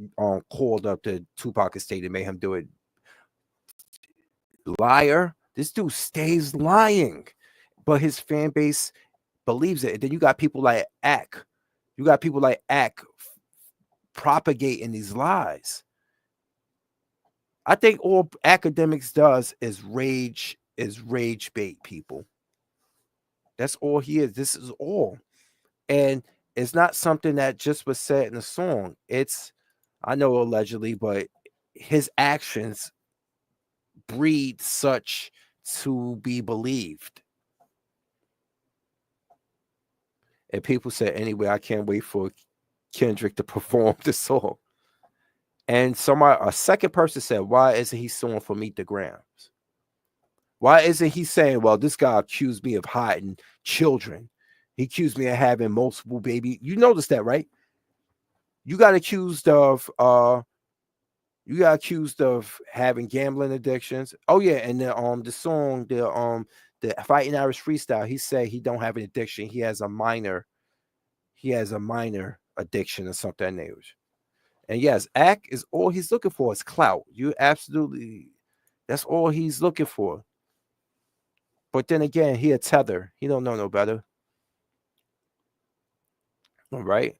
called up the Tupac estate and made him do it. Liar. This dude stays lying, but his fan base believes it. And then you got people like Ack. You got people like Ack propagating these lies. I think all academics does is rage bait people. That's all he is. This is all. And it's not something that just was said in the song. It's, I know allegedly, but his actions breed such to be believed. And people said, anyway, I can't wait for Kendrick to perform the song. And a second person said, why isn't he suing for Meet the Grams? Why isn't he saying, well, this guy accused me of hiding children. He accused me of having multiple babies. You noticed that, right? You got accused of having gambling addictions. Oh yeah, and the song, the Fighting Irish Freestyle, he said he don't have an addiction. He has a minor addiction or something of that nature. And yes, Ack is all he's looking for is clout. That's all he's looking for. But then again, he a tether. He don't know no better. All right.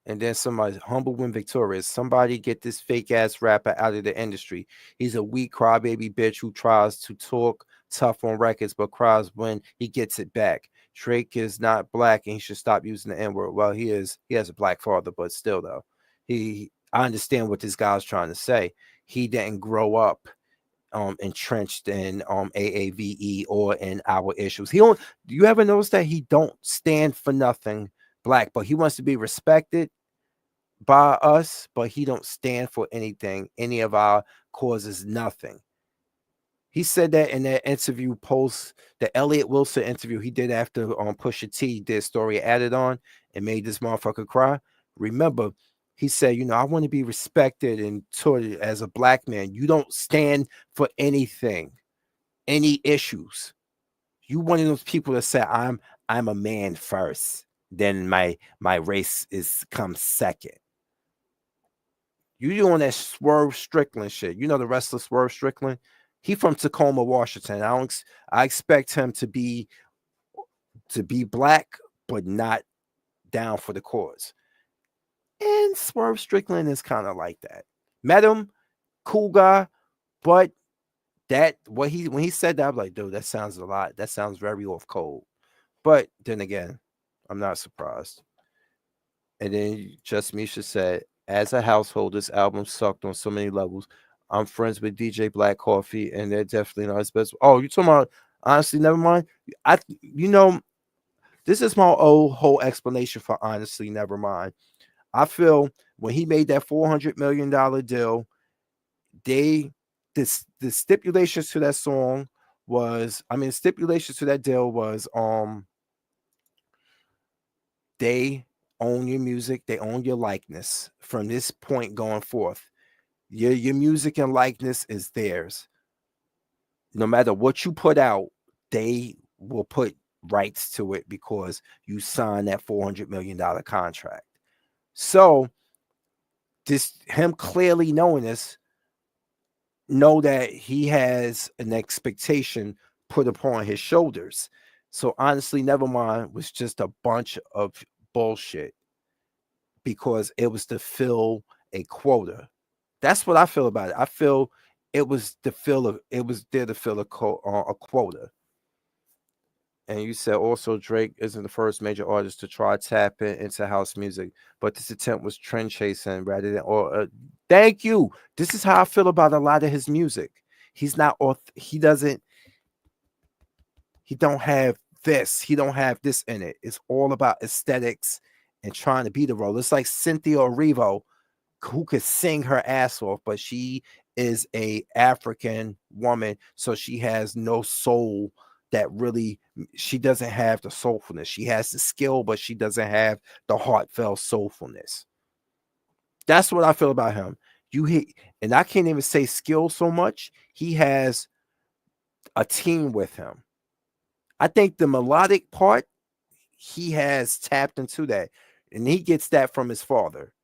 And then somebody, humble when victorious. Somebody get this fake ass rapper out of the industry. He's a weak crybaby bitch who tries to talk tough on records, but cries when he gets it back. Drake is not black and he should stop using the N-word. Well, he has a black father, but still though. I understand what this guy's trying to say. He didn't grow up entrenched in AAVE or in our issues. Do you ever notice that he don't stand for nothing black, but he wants to be respected by us, but he don't stand for anything, any of our causes, nothing. He said that in that interview post, the Elliott Wilson interview he did after Pusha T did Story Added On and made this motherfucker cry. Remember, he said, I want to be respected and taught as a black man. You don't stand for anything, any issues. You one of those people that say, I'm a man first, then my race comes second. You doing that Swerve Strickland shit. You know the wrestler Swerve Strickland? He from Tacoma, Washington. I expect him to be black, but not down for the cause. And Swerve Strickland is kind of like that. Met him, cool guy, but that when he said that, I'm like, dude, that sounds a lot. That sounds very off code. But then again, I'm not surprised. And then Just Misha said, as a household, this album sucked on so many levels. I'm friends with DJ Black Coffee, and they're definitely not his best. Oh, you talking about honestly? Never mind. This is my whole explanation for honestly. Never mind. I feel when he made that $400 million deal, the stipulations to that song was, stipulations to that deal was, they own your music, they own your likeness from this point going forth. Your music and likeness is theirs. No matter what you put out, they will put rights to it because you signed that $400 million contract. So him clearly knowing this, know that he has an expectation put upon his shoulders. So honestly, Nevermind was just a bunch of bullshit because it was to fill a quota. That's what I feel about it. I feel it was there to fill a quota. And you said also Drake isn't the first major artist to try tapping into house music, but this attempt was trend chasing rather than thank you. This is how I feel about a lot of his music. He don't have this. He don't have this in it. It's all about aesthetics and trying to be the role. It's like Cynthia Erivo, who could sing her ass off, but she is a African woman, so she has no soul. She doesn't have the soulfulness. She has the skill, but she doesn't have the heartfelt soulfulness. That's what I feel about him. And I can't even say skill so much. He has a team with him. I think the melodic part, he has tapped into that, and he gets that from his father.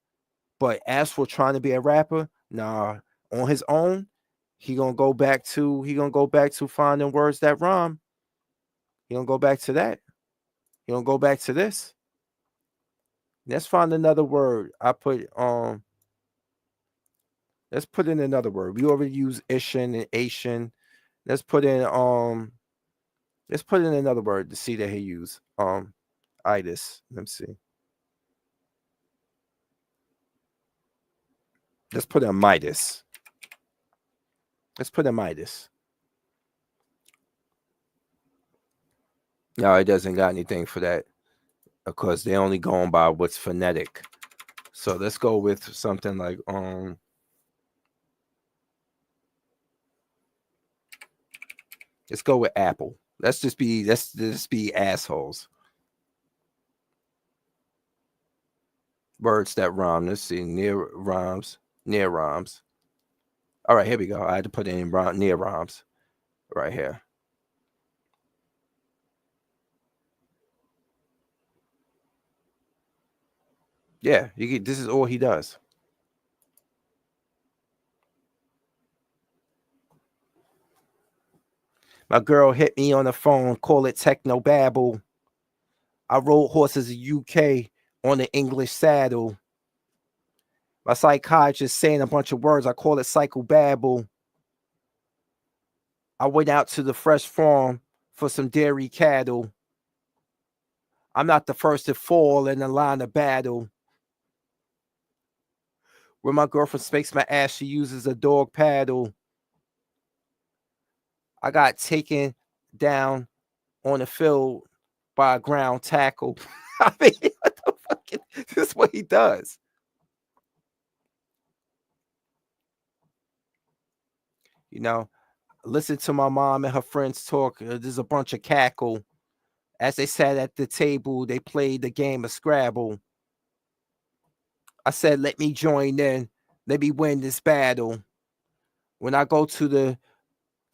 But as for trying to be a rapper, nah, on his own, he gonna go back to finding words that rhyme. He gonna go back to that. He gonna go back to this. Let's find another word. Let's put in another word. We already use Ishin and Asian. Let's put in another word to see that he used. Itis. Let me see. Let's put in Midas. No, it doesn't got anything for that because they're only going by what's phonetic. So let's go with something like let's go with apple. Let's just be assholes. Words that rhyme. Let's see. Near rhymes. All right, here we go. I had to put in near rhymes right here. Yeah, this is all he does. My girl hit me on the phone, call it techno babble. I rode horses in UK on the English saddle. My psychiatrist saying a bunch of words, I call it psychobabble. I went out to the fresh farm for some dairy cattle. I'm not the first to fall in the line of battle. When my girlfriend spanks my ass, she uses a dog paddle. I got taken down on the field by a ground tackle. I mean, what the fuck? This is what he does. You know, listen to my mom and her friends talk. There's a bunch of cackle. As they sat at the table, they played the game of Scrabble. I said, let me join in. Let me win this battle. When I go to the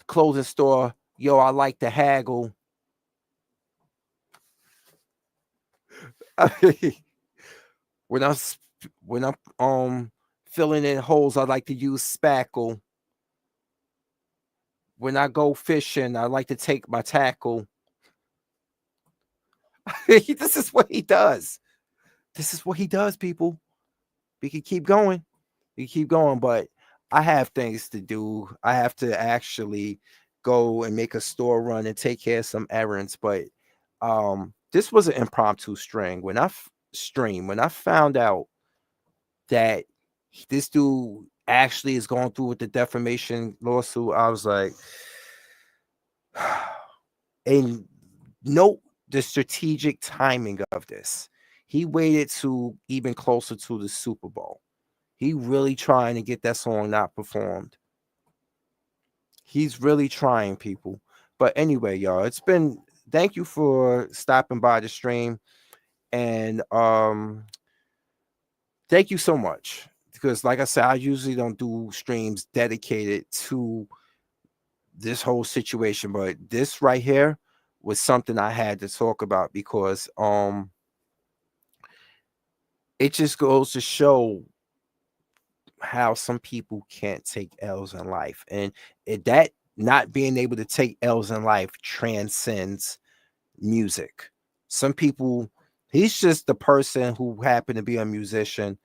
clothing store, yo, I like to haggle. When I'm filling in holes, I like to use spackle. When I go fishing, I like to take my tackle. This is what he does. This is what he does, people. We can keep going. We can keep going, but I have things to do. I have to actually go and make a store run and take care of some errands. But this was an impromptu string. When I found out that this dude actually is going through with the defamation lawsuit, I was like, and note the strategic timing of this. He waited to even closer to the Super Bowl. He really trying to get that song not performed. He's really trying, people. But anyway, y'all, it's been, thank you for stopping by the stream. And thank you so much. Because like I said, I usually don't do streams dedicated to this whole situation, but this right here was something I had to talk about because it just goes to show how some people can't take L's in life, and that not being able to take L's in life transcends music. Some people, he's just the person who happened to be a musician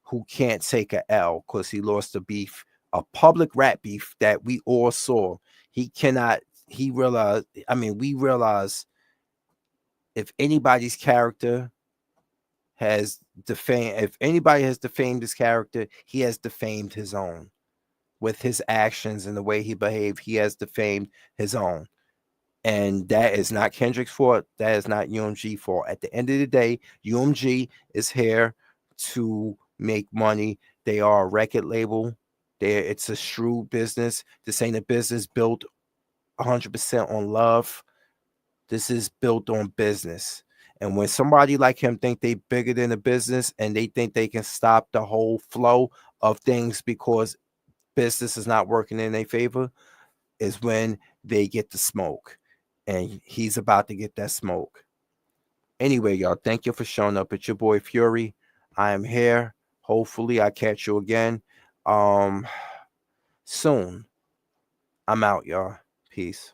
who can't take a L because he lost a beef, a public rap beef that we all saw. He cannot, he realized, I mean, we realize if anybody's character has defamed, if anybody has defamed his character, he has defamed his own. With his actions and the way he behaved, he has defamed his own. And that is not Kendrick's fault. That is not UMG's fault. At the end of the day, UMG is here to make money. They are a record label. It's a shrewd business. This ain't a business built 100% on love. This is built on business. And when somebody like him think they bigger than the business and they think they can stop the whole flow of things because business is not working in their favor, is when they get the smoke. And he's about to get that smoke. Anyway, y'all, thank you for showing up. It's your boy Fury. I am here. Hopefully I catch you again soon. I'm out, y'all. Peace.